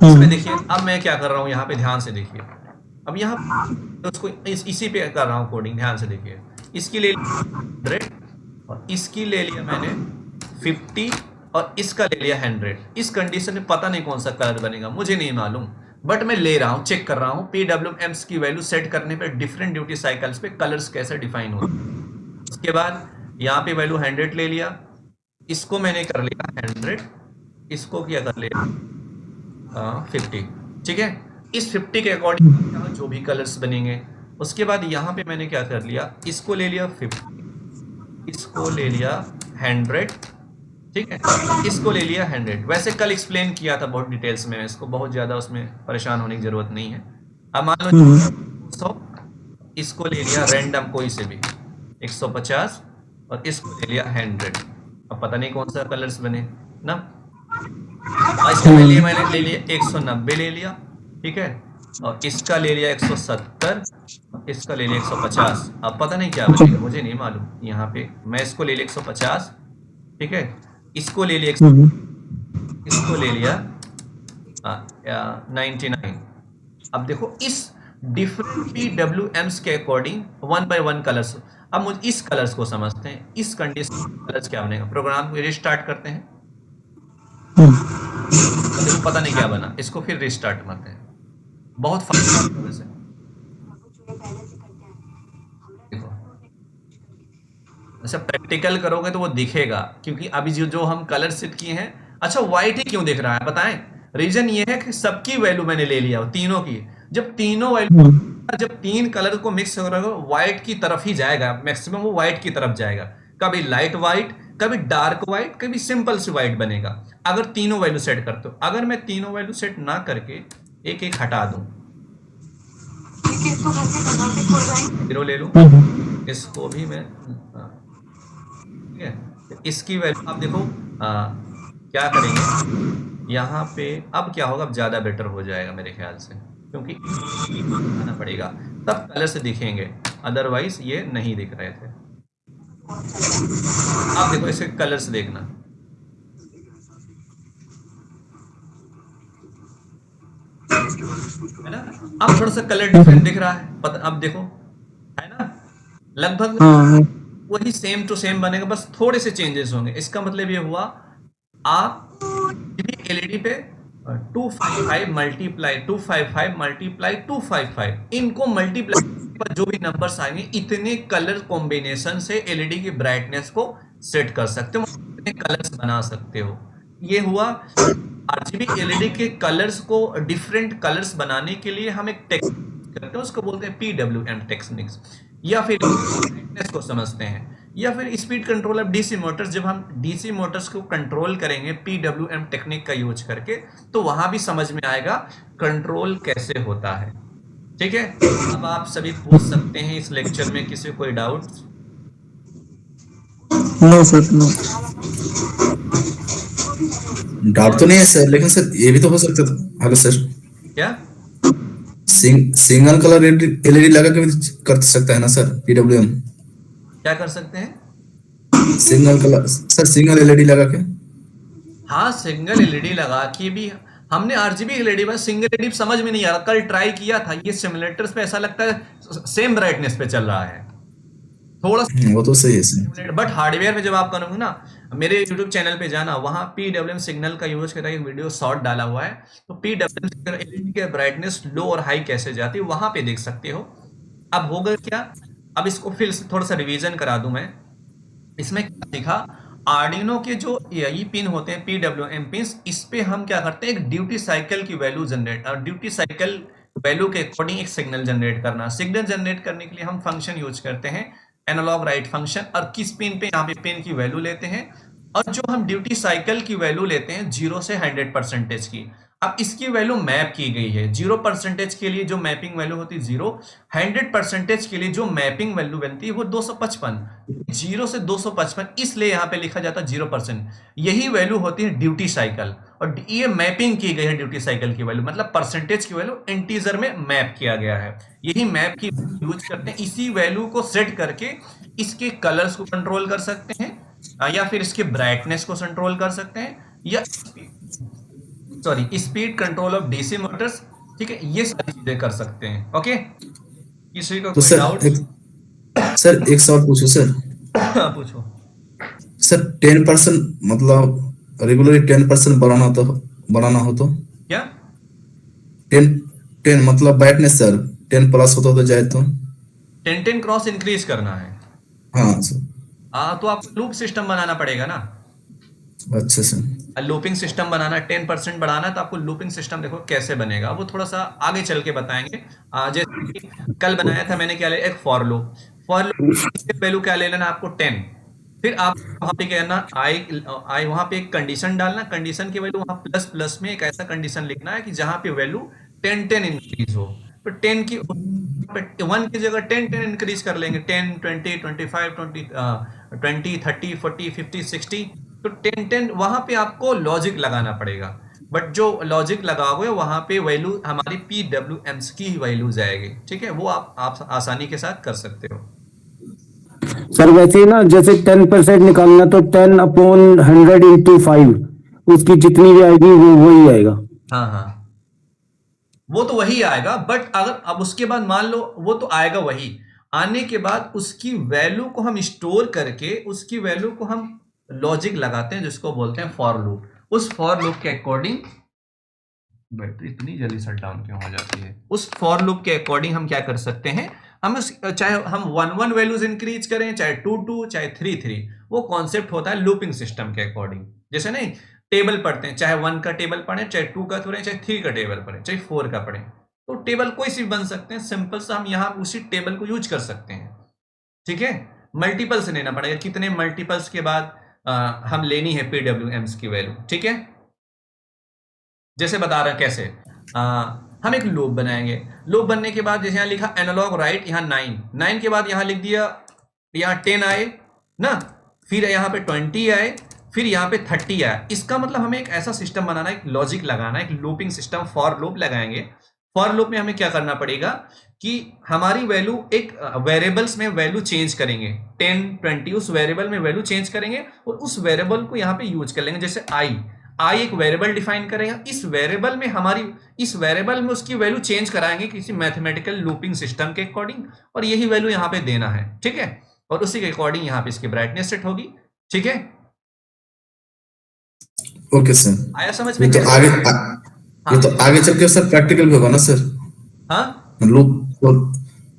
इसमें देखिए अब मैं क्या कर रहा हूँ, यहाँ पे ध्यान से देखिए। अब यहाँ उसको इसी पे कर रहा हूँ कोडिंग, ध्यान से देखिए। इसकी ले 100 और इसकी ले लिया मैंने 50 और इसका ले लिया 100। इस कंडीशन में पता नहीं कौन सा कलर बनेगा, मुझे नहीं मालूम, बट मैं ले रहा हूँ, चेक कर रहा हूँ PWMs की वैल्यू सेट करने पे डिफरेंट ड्यूटी साइकिल्स पे कलर्स कैसे डिफाइन होते हैं। उसके बाद यहाँ पे वैल्यू 100 ले लिया, इसको मैंने कर लिया 100, इसको क्या कर लिया 50, ठीक है। इस 50 के अकॉर्डिंग जो भी कलर्स बनेंगे। उसके बाद यहाँ पे मैंने क्या कर लिया, इसको ले लिया 50, इसको ले लिया 100, ठीक है, इसको ले लिया 100। वैसे कल एक्सप्लेन किया था बहुत डिटेल्स में, इसको बहुत ज़्यादा उसमें परेशान होने की ज़रूरत नहीं है। अब मान लो 100, इसको ले लिया रैंडम कोई से भी 150 और इसको ले लिया 100। अब पता नहीं कौन सा कलर्स बने ना। इसका ले लिया मैंने, ले लिया 190 ले लिया, ठीक है, और इसका ले लिया 170, इसका ले लिया 150। अब पता नहीं क्या बनेगा, मुझे नहीं मालूम। यहाँ पे मैं इसको ले लिया 150, ठीक है, इसको ले लिया, इसको ले लिया 99। अब देखो इस डिफरेंट PWMs के अकॉर्डिंग 1 बाय 1 कलर्स। अब मुझे इस कलर्स को समझते हैं, इस कंडीशन कलर्स क्या बनेगा। प्रोग्राम को रिस्टार्ट करते हैं, तो देखो पता नहीं क्या बना, इसको फिर रिस्टार्ट करते हैं। बहुत फास्ट वैसे देखो, अच्छा प्रैक्टिकल करोगे तो वो दिखेगा, क्योंकि अभी जो हम कलर सेट किए हैं। अच्छा व्हाइट ही क्यों दिख रहा है बताएं? रीजन ये है कि सबकी वैल्यू मैंने ले लिया, तीनों की। जब तीनों वैल्यू, जब 3 कलर को मिक्स करोगे व्हाइट की तरफ ही जाएगा, मैक्सिमम वो व्हाइट की तरफ जाएगा। कभी लाइट व्हाइट, कभी डार्क व्हाइट, कभी सिंपल सी व्हाइट बनेगा, अगर तीनों वैल्यू सेट करते हो। अगर मैं तीनों वैल्यू सेट ना करके एक एक हटा दूं, 0 ले लूं, इसको भी मैं, ठीक है, इसकी वैल्यू आप देखो क्या करेंगे यहाँ पे। अब क्या होगा, अब ज़्यादा बेटर हो जाएगा मेरे ख्याल से, क्योंकि आना पड़ेगा तब कलर से दिखेंगे, अदरवाइज ये नहीं दिख रहे थे। आप देखो इसके कलर से देखना, है ना। अब थोड़ा सा कलर डिफरेंट दिख रहा है, पता, अब देखो है ना, लगभग वही सेम टू सेम बनेगा, बस थोड़े से चेंजेस होंगे। इसका मतलब ये हुआ, आप एलईडी पे 255 मल्टीप्लाई 255 मल्टीप्लाई 255, इनको मल्टीप्लाई पर जो भी नंबर्स आएंगे, इतने कलर कॉम्बिनेशन से एलईडी की ब्राइटनेस को सेट कर सकते हो, इतने कलर्स बना सकते हो। ये हुआ आरजीबी एलईडी के कलर्स को डिफरेंट कलर्स बनाने के लिए हम एक टेक्निक करते हैं, उसको बोलते हैं पीडब्ल्यूएम टेक्निक्स, या फिर ब्राइटनेस को समझते हैं, या फिर speed control of DC Motors. जब हम डीसी मोटर्स को कंट्रोल करेंगे पीडब्ल्यूएम टेक्निक का यूज करके, तो वहां भी समझ में आएगा कंट्रोल कैसे होता है। ठीक है, अब आप सभी पूछ सकते हैं इस लेक्चर में, किसी कोई doubt? No sir, no. Doubt तो नहीं है सर, लेकिन सर ये भी तो हो सकता था। हेलो सर, क्या सिंगल कलर एलईडी लगा के भी कर सकता है ना सर पीडब्ल्यूएम? क्या कर सकते हैं? Single colour sir, single LED लगा के। हाँ, सिंगल एलईडी लगा के भी हमने आरजीबी एलईडी में सिंगल एलईडी समझ में नहीं आ रहा, कल ट्राई किया था, ये सिमुलेटर्स पे ऐसा लगता है सेम ब्राइटनेस पे चल रहा है थोड़ा सा, वो तो सही है सर। बट हार्डवेयर में जब आप करोगे ना, मेरे यूट्यूब चैनल पे जाना, वहां पीडब्ल्यूएम सिग्नल का यूज करके एक वीडियो शॉर्ट डाला हुआ है, तो पीडब्ल्यूएम एलईडी के ब्राइटनेस लो और हाई कैसे जाती है वहां पे देख सकते हो। अब होगा क्या, अब इसको फिर थोड़ा सा रिवीजन करा दूं मैं। इसमें क्या सीखा, आर्डिनो के जो ये पिन होते हैं पीडब्ल्यूएम पिन, इस पे हम क्या करते हैं, एक ड्यूटी साइकिल की वैल्यू जनरेट, और ड्यूटी साइकिल वैल्यू के अकॉर्डिंग एक सिग्नल जनरेट करना। सिग्नल जनरेट करने के लिए हम फंक्शन यूज करते हैं, एनालॉग राइट फंक्शन, और किस पिन पे, यहाँ पे पिन की वैल्यू लेते हैं, और जो हम ड्यूटी साइकिल की वैल्यू लेते हैं 0 से 100% की। अब इसकी वैल्यू मैप की गई है, 0% के लिए जो मैपिंग वैल्यू होती है 0, 100% के लिए जो मैपिंग वैल्यू बनती है वो 255, 0 से 255, इसलिए यहाँ पे लिखा जाता है 0%। यही वैल्यू होती है ड्यूटी साइकिल, और ये मैपिंग की गई है ड्यूटी साइकिल की वैल्यू, मतलब परसेंटेज की वैल्यू इंटीजर में मैप किया गया है। यही मैप की यूज करते हैं, इसी वैल्यू को सेट करके इसके कलर्स को कंट्रोल कर सकते हैं, या फिर इसके ब्राइटनेस को कंट्रोल कर सकते हैं, या speed control of DC Motors. ठीक है, ये सारी चीजें कर सकते हैं। ओके, किसी को तो कोई डाउट? सर एक सवाल पूछो सर। पूछो सर 10% मतलब रेगुलरली 10% बनाना हो तो क्या? 10 मतलब ब्राइटनेस सर 10 प्लस होता तो जाए तो 10 क्रॉस इंक्रीज करना है। हाँ सर। तो आपको लूप सिस्टम बनाना पड़ेगा ना। अच्छा सर। लूपिंग सिस्टम बनाना, 10% बढ़ाना, तो आपको लूपिंग सिस्टम देखो कैसे बनेगा, वो थोड़ा सा आगे चल के बताएंगे। जैसे कि कल बनाया था मैंने, क्या ले, एक फॉर लूप वैल्यू क्या ले लेना आपको 10, फिर आप वहां पे क्या करना, आई वहां पे एक कंडीशन डालना, कंडीशन की वैल्यू वहां प्लस प्लस में एक ऐसा कंडीशन लिखना है कि जहां पे वैल्यू 10 इंक्रीज हो, तो 10 की 1 की जगह 10 इंक्रीज कर लेंगे, 10 20 25 20 30 40 50 60, तो 10 वहां पे आपको लॉजिक लगाना पड़ेगा। बट जो लॉजिक लगाओगे वहां पे वैल्यू हमारी पीडब्ल्यूएम्स की ही वैल्यू जाएगी। ठीक है, वो आप आसानी के साथ कर सकते हो। सर वैसे ही ना, जैसे 10% निकालना तो 10/100 × 5, उसकी जितनी भी आएगी वो वही आएगा। हाँ, वो तो वही आएगा, बट अगर अब उसके बाद मान लो वो तो आएगा वही, आने के बाद उसकी वैल्यू को हम स्टोर करके उसकी वैल्यू को हम लॉजिक लगाते हैं, जिसको बोलते हैं फॉर लूप। उस फॉर लूप के अकॉर्डिंग, बैटरी इतनी जल्दी शट डाउन क्यों हो जाती है, उस फॉर लूप के अकॉर्डिंग हम क्या कर सकते हैं, हम चाहे हम 1 वैल्यूज इंक्रीज करें, चाहे 2 चाहे 3, वो कॉन्सेप्ट होता है लूपिंग सिस्टम के अकॉर्डिंग। जैसे नहीं टेबल पढ़ते हैं, चाहे 1 का टेबल पढ़े, चाहे 2 का पढ़े, चाहे 3 का टेबल पढ़े, चाहे 4 का पढ़े, तो टेबल कोई सी बन सकते हैं, सिंपल सा हम यहाँ उसी टेबल को यूज कर सकते हैं। ठीक है, मल्टीपल से लेना पड़ेगा, कितने मल्टीपल्स के बाद हम लेनी है पीडब्ल्यूएम्स की वैल्यू। ठीक है, जैसे बता रहे हैं कैसे, हम एक लूप बनाएंगे, लूप बनने के बाद जैसे यहाँ लिखा एनालॉग राइट, यहाँ 9 के बाद यहाँ लिख दिया, यहाँ 10 आए ना, फिर यहाँ पे 20 आए, फिर यहाँ पे 30 आए। इसका मतलब हमें एक ऐसा सिस्टम बनाना है, एक लॉजिक लगाना है, एक लूपिंग सिस्टम फॉर लूप लगाएंगे। फॉर लूप में हमें क्या करना पड़ेगा कि हमारी वैल्यू एक वेरिएबल्स में वैल्यू चेंज करेंगे, 10 20 उस वेरिएबल में वैल्यू चेंज करेंगे, और उस वेरिएबल को यहाँ पे यूज कर लेंगे। जैसे आई एक वेरिएबल डिफाइन करेगा, इस वेरिएबल में उसकी वैल्यू चेंज कराएंगे किसी मैथमेटिकल लूपिंग सिस्टम के अकॉर्डिंग, और यही वैल्यू यहाँ पे देना है। ठीक है, और उसी के अकॉर्डिंग यहाँ पे इसकी ब्राइटनेस सेट होगी। ठीक है, ओके सर, आया समझ में? ये तो आगे चल के सर प्रैक्टिकल भी होगा ना सर। हाँ,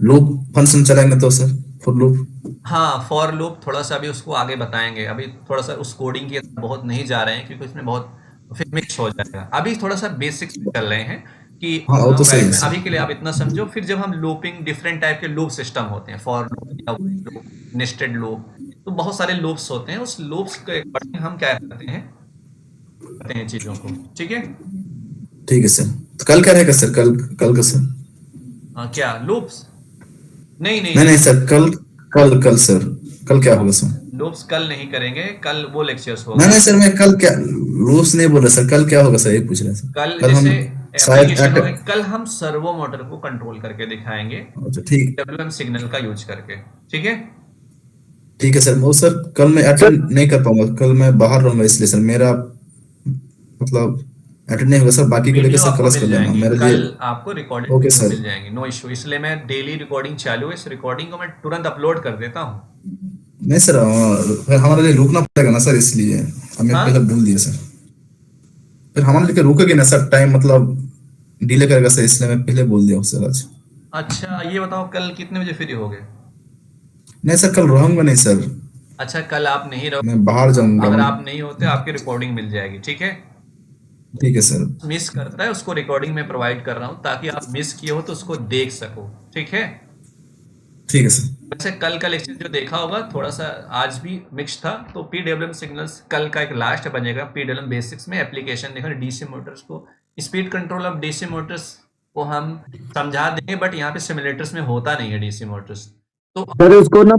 लूप फंक्शन चलाएंगे तो सर फॉर लूप। हाँ, फॉर लूप थोड़ा सा अभी उसको आगे बताएंगे, अभी थोड़ा सा उस कोडिंग की बहुत नहीं जा रहे हैं, क्योंकि उसमें बहुत फिर मिक्स हो जाएगा। अभी थोड़ा सा बेसिक्स में चल रहे हैं कि हाँ वो तो सही है पहले सर। अभी के लिए आप इतना समझो, फिर जब हम लूपिंग डिफरेंट टाइप के लूप सिस्टम होते हैं, फॉर लूप या लूप, नेस्टेड लूप, तो बहुत सारे लूप्स होते हैं। उस लूप्स के अकॉर्डिंग हम क्या करते हैं चीजों को, ठीक है। ठीक है सर। तो कल क्या रहेगा सर? कल कल का सर? क्या लूप्स? नहीं नहीं नहीं नहीं, नहीं सर, कल कल कल सर, कल क्या होगा सर? लूप्स कल नहीं करेंगे, कल वो लेक्चर्स नहीं होगा। नहीं सर, मैं कल क्या रूल्स नहीं बोल रहा सर, कल क्या होगा सर, ये पूछ रहे हैं सर। कल कल हम जैसे शायद एप्लीकेशन होगा, कल हम सर्वो मोटर को कंट्रोल करके दिखाएंगे अच्छा ठीक। डब्ल्यूएम सिग्नल का यूज करके, ठीक है। ठीक है सर, वो सर कल मैं सर अटेंड नहीं कर पाऊंगा, कल मैं बाहर रहूंगा, इसलिए सर मेरा मतलब अटेंड नहीं होगा सर। बाकी को लेकर वीडियो सर आपको क्लास मिल कर लेना जाएंगी मेरा कल, ये। आपको रिकॉर्डेड ओके वीडियो सर। मिल जाएंगी, नो इशू। इसलिए मैं डेली रिकॉर्डिंग चालू है, इस रिकॉर्डिंग को मैं तुरंत अपलोड कर देता हूँ। नहीं सर, फिर हमारे लिए रुकना पड़ेगा ना सर, इसलिए हमें हाँ, पहले बोल दिए सर। फिर हमारे लिए रुकेगी ना सर, टाइम मतलब डिले करेगा सर, इसलिए मैं पहले बोल दिया हूँ सर आज। अच्छा ये बताओ कल कितने बजे फ्री होगे? नहीं सर, कल रहूंगा नहीं सर, अच्छा कल आप नहीं मैं रहो, बाहर जाऊंगा। अगर आप नहीं होते आपकी रिकॉर्डिंग मिल जाएगी, ठीक है। ठीक है सर। मिस करता है उसको रिकॉर्डिंग में प्रोवाइड कर रहा हूँ, ताकि आप मिस किए हो तो उसको देख सको, ठीक है। ठीक है सर। वैसे कल का लेक्चर जो देखा होगा थोड़ा सा आज भी मिक्स था, तो पीडब्ल्यूएम सिग्नल्स कल का एक लास्ट बनेगा। पीडब्ल्यूएम बेसिक्स में एप्लीकेशन देखा, डीसी मोटर्स को, speed control of DC Motors को हम समझा देंगे, बट यहाँ पे सिमुलेटर्स में होता नहीं है डीसी मोटर्स, तो सर उसको ना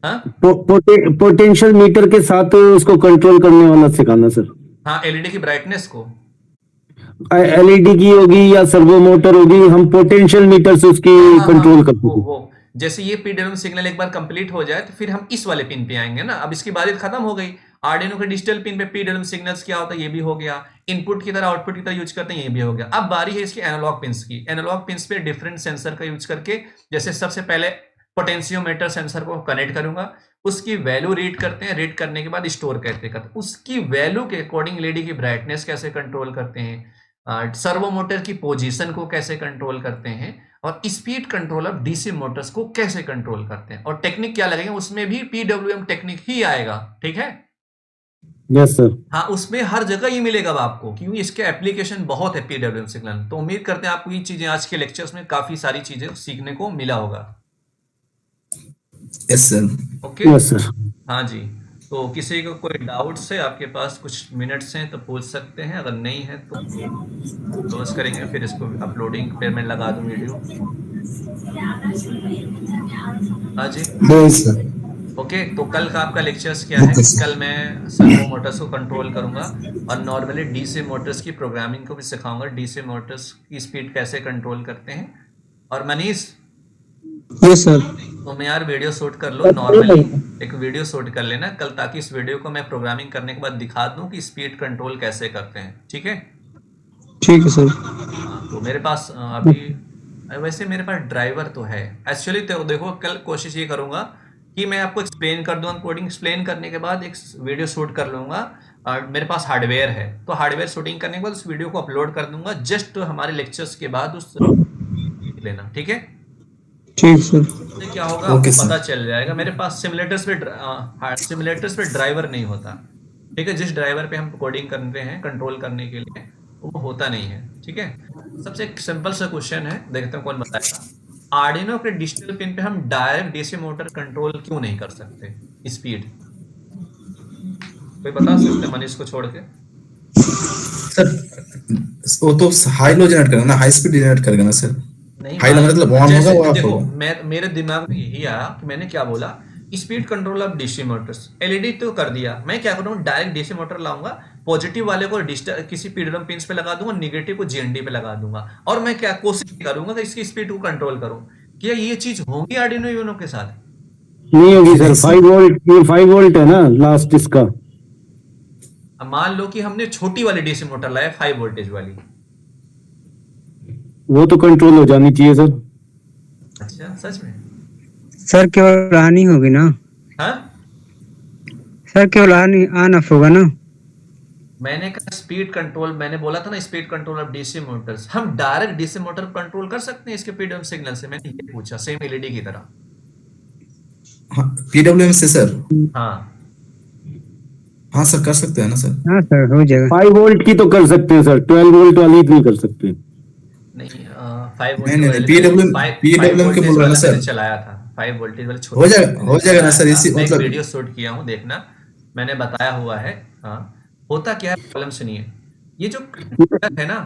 हाँ पोटेंशियल मीटर के साथ उसको कंट्रोल करने वाला सिखाना सर। हाँ, एलईडी की ब्राइटनेस को, एलईडी की होगी या सर्वो मोटर होगी, हम पोटेंशियल मीटर से उसकी हाँ हाँ कंट्रोल हाँ, करते हैं। वो जैसे ये पीडब्ल्यूएम सिग्नल एक बार कंप्लीट हो जाए तो फिर हम इस वाले पिन पे आएंगे ना। अब इसकी बात खत्म हो गई। आर्डिनो के डिजिटल पिन पे पीडब्ल्यूएम सिग्नल्स क्या होता है ये भी हो गया, इनपुट की तरह आउटपुट की तरह यूज करते हैं ये भी हो गया। अब बारी है इसकी एनालॉग पिन्स की। एनालॉग पिन्स पे डिफरेंट सेंसर का यूज करके, जैसे सबसे पहले पोटेंशियोमीटर सेंसर को कनेक्ट करूंगा, उसकी वैल्यू रीड करते हैं, रीड करने के बाद स्टोर करते हैं, उसकी वैल्यू के अकॉर्डिंग एलईडी की ब्राइटनेस कैसे कंट्रोल करते हैं, सर्वो मोटर की पोजीशन को कैसे कंट्रोल करते हैं, और speed control of DC Motors को कैसे कंट्रोल करते हैं, और टेक्निक क्या लगेगा उसमें भी पीडब्ल्यूएम टेक्निक ही आएगा, ठीक है। Yes sir. हाँ, उसमें हर जगह ये मिलेगा अब आपको, क्योंकि इसके एप्लीकेशन बहुत है पीडब्ल्यूएम सिग्नल। तो उम्मीद करते हैं आपको ये चीजें आज के लेक्चर्स में काफी सारी चीजें सीखने को मिला होगा। Yes sir. Okay, yes sir. हाँ जी। तो किसी को कोई डाउट्स है, आपके पास कुछ मिनट्स हैं तो पूछ सकते हैं, अगर नहीं है तो क्लोज करेंगे, फिर इसको अपलोडिंग पे मैं लगा दूं वीडियो। हाँ जी। Yes sir. ओके, तो कल का आपका लेक्चर्स क्या है? कल मैं सर्वो मोटर्स को कंट्रोल करूंगा और नॉर्मली डीसी मोटर्स की प्रोग्रामिंग को भी सिखाऊंगा, डीसी मोटर्स की स्पीड कैसे कंट्रोल करते हैं। और मनीष, यस सर। तो मैं यार वीडियो शूट कर लो, नॉर्मली एक वीडियो शूट कर लेना कल, ताकि इस वीडियो को मैं प्रोग्रामिंग करने के बाद दिखा दूं कि स्पीड कंट्रोल कैसे करते हैं, ठीक है। ठीक है सर। हाँ, तो मेरे पास अभी वैसे मेरे पास ड्राइवर तो है एक्चुअली। तो देखो कल कोशिश ये करूंगा कि मैं आपको एक्सप्लेन कर दूं, कोडिंग एक्सप्लेन करने के बाद एक वीडियो शूट कर लूंगा, और मेरे पास हार्डवेयर है, तो हार्डवेयर शूटिंग करने के बाद उस वीडियो को अपलोड कर दूंगा जस्ट हमारे लेक्चर्स के बाद उस लेना, ठीक है। ठीक सर। उससे क्या होगा ओके आपको सर। पता चल जाएगा। मेरे पास सिमुलेटर्स पे ड्राइवर नहीं होता, ठीक है। जिस ड्राइवर पे हम कोडिंग करते हैं कंट्रोल करने के लिए, वो होता नहीं है, ठीक है। सबसे एक सिंपल सा क्वेश्चन है, देखते हैं कौन बताएगा। आर्डिनो के डिजिटल पिन पे हम डायरेक्ट डीसी मोटर कंट्रोल क्यों नहीं कर सकते स्पीड? कोई बता सकते हैं मनीष को छोड़ के? सर वो तो हाई लो जनरेट करेगा ना, हाई स्पीड जनरेट करेगा ना सर। नहीं, हाई मतलब ऑन होगा वो ऑफ देखो होगा। मैं मेरे दिमाग में यही आया कि मैंने क्या बोला, speed control of DC Motors, LED तो कर दिया, मैं क्या करूँ डायरेक्ट डीसी मोटर लाऊंगा, पॉजिटिव वाले को डिजिटल किसी पीडब्ल्यूएम पिंस पे लगा दूंगा, नेगेटिव को जीएनडी पे लगा दूंगा, और मैं क्या कोशिश करूंगा कि इसकी स्पीड को कंट्रोल करूं। क्या ये चीज होगी आर्डिनो यूनो के साथ? नहीं होगी सर। 5 वोल्ट, ये 5 वोल्ट है ना लास्ट इसका। अब मान लो कि हमने छोटी वाली डीसी मोटर लाया 5 वोल्टेज वाली, वो तो कंट्रोल हो जानी चाहिए सर। अच्छा सच में? सर केवल आनी होगी ना? हाँ, सर केवल आनी आन ऑफ होगा ना? मैंने कहा स्पीड कंट्रोल, मैंने बोला था ना speed control of DC Motors, हम डायरेक्ट डीसी मोटर कंट्रोल कर सकते हैं इसके पीडब्ल्यूएम सिग्नल से? मैंने ये पूछा, सेम एलईडी की तरह। हाँ, पीडब्ल्यूएम से सर। हाँ, हाँ सर, कर सकते हैं ना सर। हाँ सर हो जाएगा। 5 वोल्ट की तो कर सकते हैं सर, 12 वोल्ट वाली नहीं कर सकते। नहीं 5 नहीं वोल्टेज नहीं नहीं, वाले पीडब्ल्यू 5 के बोल वोल्टेज रहे हैं ना वाला मैंने सर। चलाया था, 5 वोल्टेज वाले हो छोटे जाएगा, हो मैंने जाएगा ना चलाया सर, था, इसी मैं एक मतलब। वीडियो शूट किया हूँ, देखना मैंने बताया हुआ है। हाँ, होता क्या है, प्रॉब्लम सुनिए। ये जो कंट्रोलर है ना,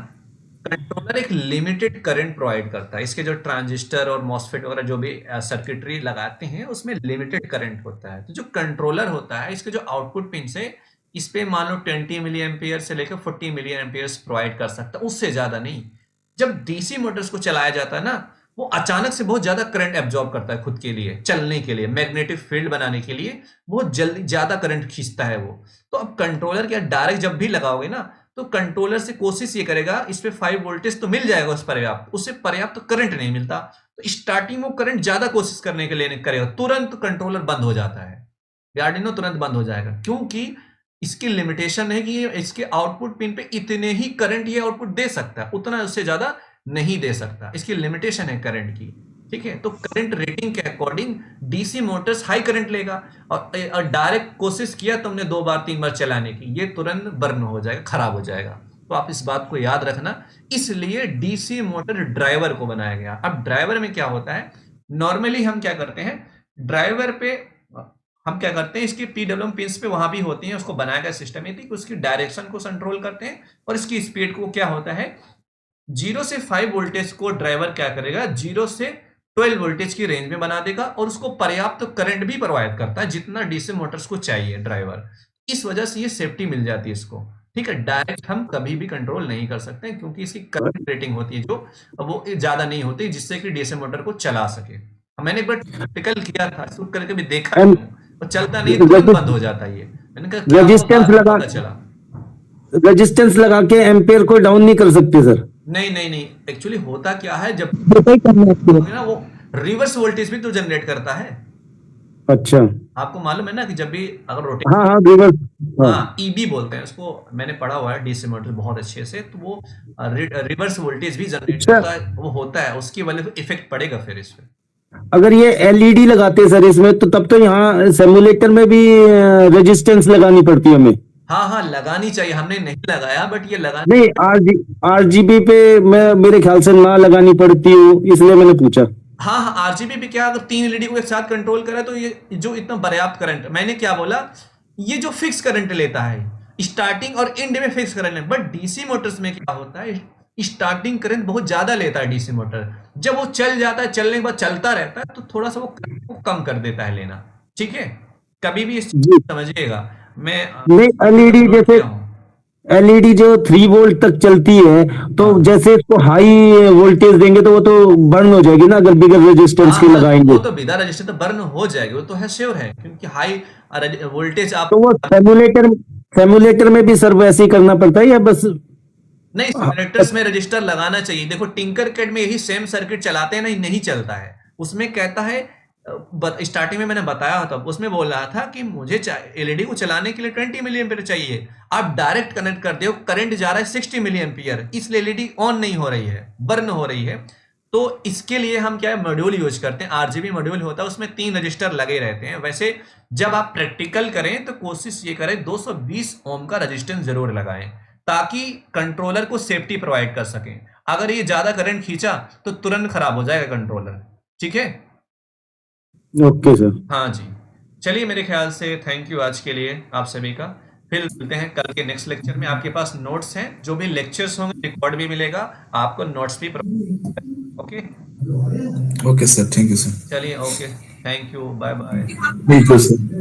कंट्रोलर एक लिमिटेड करंट प्रोवाइड करता है। इसके जो ट्रांजिस्टर और मॉसफेट वगैरह जो भी सर्किटरी लगाते हैं उसमें लिमिटेड करंट होता है। तो जो कंट्रोलर होता है, इसके जो आउटपुट पिन है, इस पे मान लो 20 मिली एम्पियर से लेकर 40 मिली एम्पियर प्रोवाइड कर सकता है, उससे ज्यादा नहीं। जब डीसी मोटर्स को चलाया जाता है ना, वो अचानक से बहुत ज्यादा करंट एब्जॉर्ब करता है खुद के लिए, चलने के लिए, मैग्नेटिक फील्ड बनाने के लिए बहुत जल्दी ज्यादा करंट खींचता है वो। तो अब कंट्रोलर क्या, डायरेक्ट जब भी लगाओगे ना, तो कंट्रोलर से कोशिश ये करेगा, इस पे 5 वोल्टेज तो मिल जाएगा उस पर्याप्त, उससे पर्याप्त तो करंट नहीं मिलता, तो स्टार्टिंग में करंट ज्यादा कोशिश करने के लिए करेगा, तुरंत कंट्रोलर बंद हो जाता है, आर्डिनो तुरंत बंद हो जाएगा, क्योंकि इसकी लिमिटेशन है कि ये इसके आउटपुट पिन पे इतने ही करंट ये आउटपुट दे सकता है, उतना उससे ज्यादा नहीं दे सकता, इसकी लिमिटेशन है करंट की। ठीक है, तो करंट रेटिंग के according DC Motors high current लेगा, और डायरेक्ट कोशिश किया तुमने 2 बार 3 बार चलाने की, ये तुरंत बर्न हो जाएगा, खराब हो जाएगा। तो आप इस बात को याद रखना, इसलिए डीसी मोटर ड्राइवर को बनाया गया। अब ड्राइवर में क्या होता है, नॉर्मली हम क्या करते हैं, ड्राइवर पे हम क्या करते हैं, इसके पीडब्ल्यूएम पिंस पे वहां भी होती हैं, उसको बनाया गया सिस्टम ये थी कि उसकी डायरेक्शन को कंट्रोल करते हैं, और इसकी स्पीड को क्या होता है, 0 से 5 वोल्टेज को ड्राइवर क्या करेगा, 0 से 12 वोल्टेज की रेंज में बना देगा, और उसको पर्याप्त करंट भी प्रोवाइड करता है जितना डीसी मोटर्स को चाहिए ड्राइवर। इस वजह से ये सेफ्टी मिल जाती है इसको। ठीक है, डायरेक्ट हम कभी भी कंट्रोल नहीं कर सकते क्योंकि इसकी करंट रेटिंग होती है जो वो ज्यादा नहीं होती, जिससे कि डीसी मोटर को चला सके। मैंने एक बार प्रैक्टिकल किया था, शुरू करके भी देखा एंड और चलता नहीं, तुरंत बंद हो जाता है ये। मैंने कहा क्या हुआ, रेजिस्टेंस बाद में लगा पता चला। रेजिस्टेंस लगा के एम्पियर को डाउन नहीं कर सकते सर? नहीं नहीं नहीं, एक्चुअली होता क्या है, जब पता ही करना है आपको। ना वो रिवर्स वोल्टेज भी तो जनरेट करता है। अच्छा, आपको मालूम है ना कि जब भी अगर हाँ रोटेट, हाँ रिवर्स, हाँ हाँ ईबी बोलते हैं उसको, मैंने पढ़ा हुआ है डीसी मोटर बहुत अच्छे से, तो वो रिवर्स वोल्टेज भी जनरेट अच्छा। करता है, वो होता है, उसकी वजह से इफेक्ट पड़ेगा फिर इस पे। अगर ये एलईडी लगाते हैं सर इसमें, तो तब तो यहाँ सिमुलेटर में भी रेजिस्टेंस लगानी पड़ती है हमें? हाँ हाँ, लगानी चाहिए, हमने नहीं लगाया बट ये लगानी। नहीं, आरजीबी पे मैं मेरे ख्याल से ना लगानी पड़ती हो, इसलिए मैंने पूछा। हाँ हाँ, आरजीबी पे क्या, अगर 3 एलईडी को एक साथ कंट्रोल करे तो ये जो इतना पर्याप्त करंट, मैंने क्या बोला, ये जो फिक्स करंट लेता है स्टार्टिंग और एंड में fix current, but DC Motors में क्या होता है, स्टार्टिंग करंट बहुत ज्यादा लेता है डीसी मोटर, जब वो चल जाता है, चलने के बाद चलता रहता है, तो थोड़ा सा वो करंट को कम कर देता है लेना। ठीक है, कभी भी इस चीज जी, को समझिएगा। मैं नहीं एलईडी नोट जैसे, किया हूँ। एलईडी जो 3 वोल्ट तक चलती है, तो हाँ जैसे इसको हाई वोल्टेज देंगे तो वो तो बर्न हो जाएगी ना, अगर बिगर रेजिस्टेंस हाँ की हाँ, लगाएंगे? वो तो बिना रजिस्टर तो बर्न हो जाएगी, वो तो है, श्योर है, क्योंकि हाई वोल्टेज आप, तो वो सेमुलेटर में भी सर वैसे ही करना पड़ता है या बस? नहीं सिमुलेटर्स में रजिस्टर लगाना चाहिए। देखो टिंकर कैड में यही सेम सर्किट चलाते हैं, नहीं नहीं चलता है, उसमें कहता है, स्टार्टिंग में मैंने बताया था, उसमें बोल रहा था कि मुझे एलईडी को चलाने के लिए 20 मिली एम्पियर चाहिए, आप डायरेक्ट कनेक्ट कर दो, करंट जा रहा है 60 मिली एम्पियर, इसलिए एलईडी ऑन नहीं हो रही है, बर्न हो रही है। तो इसके लिए हम क्या है, मॉड्यूल यूज करते हैं, आरजीबी मॉड्यूल होता है, उसमें 3 रजिस्टर लगे रहते हैं। वैसे जब आप प्रैक्टिकल करें तो कोशिश ये करें 220 ओम का रजिस्टेंस जरूर लगाएं, ताकि कंट्रोलर को सेफ्टी प्रोवाइड कर सकें। अगर ये ज्यादा करंट खींचा तो तुरंत खराब हो जाएगा कंट्रोलर। ठीक है, ओके सर। हाँ जी, चलिए, मेरे ख्याल से थैंक यू आज के लिए आप सभी का। फिर मिलते हैं कल के नेक्स्ट लेक्चर में। आपके पास नोट्स हैं, जो भी लेक्चर्स होंगे रिकॉर्ड भी मिलेगा, आपको नोट्स भी okay. Okay sir, thank you sir. चलिए, okay, thank you, bye bye. Thank you sir.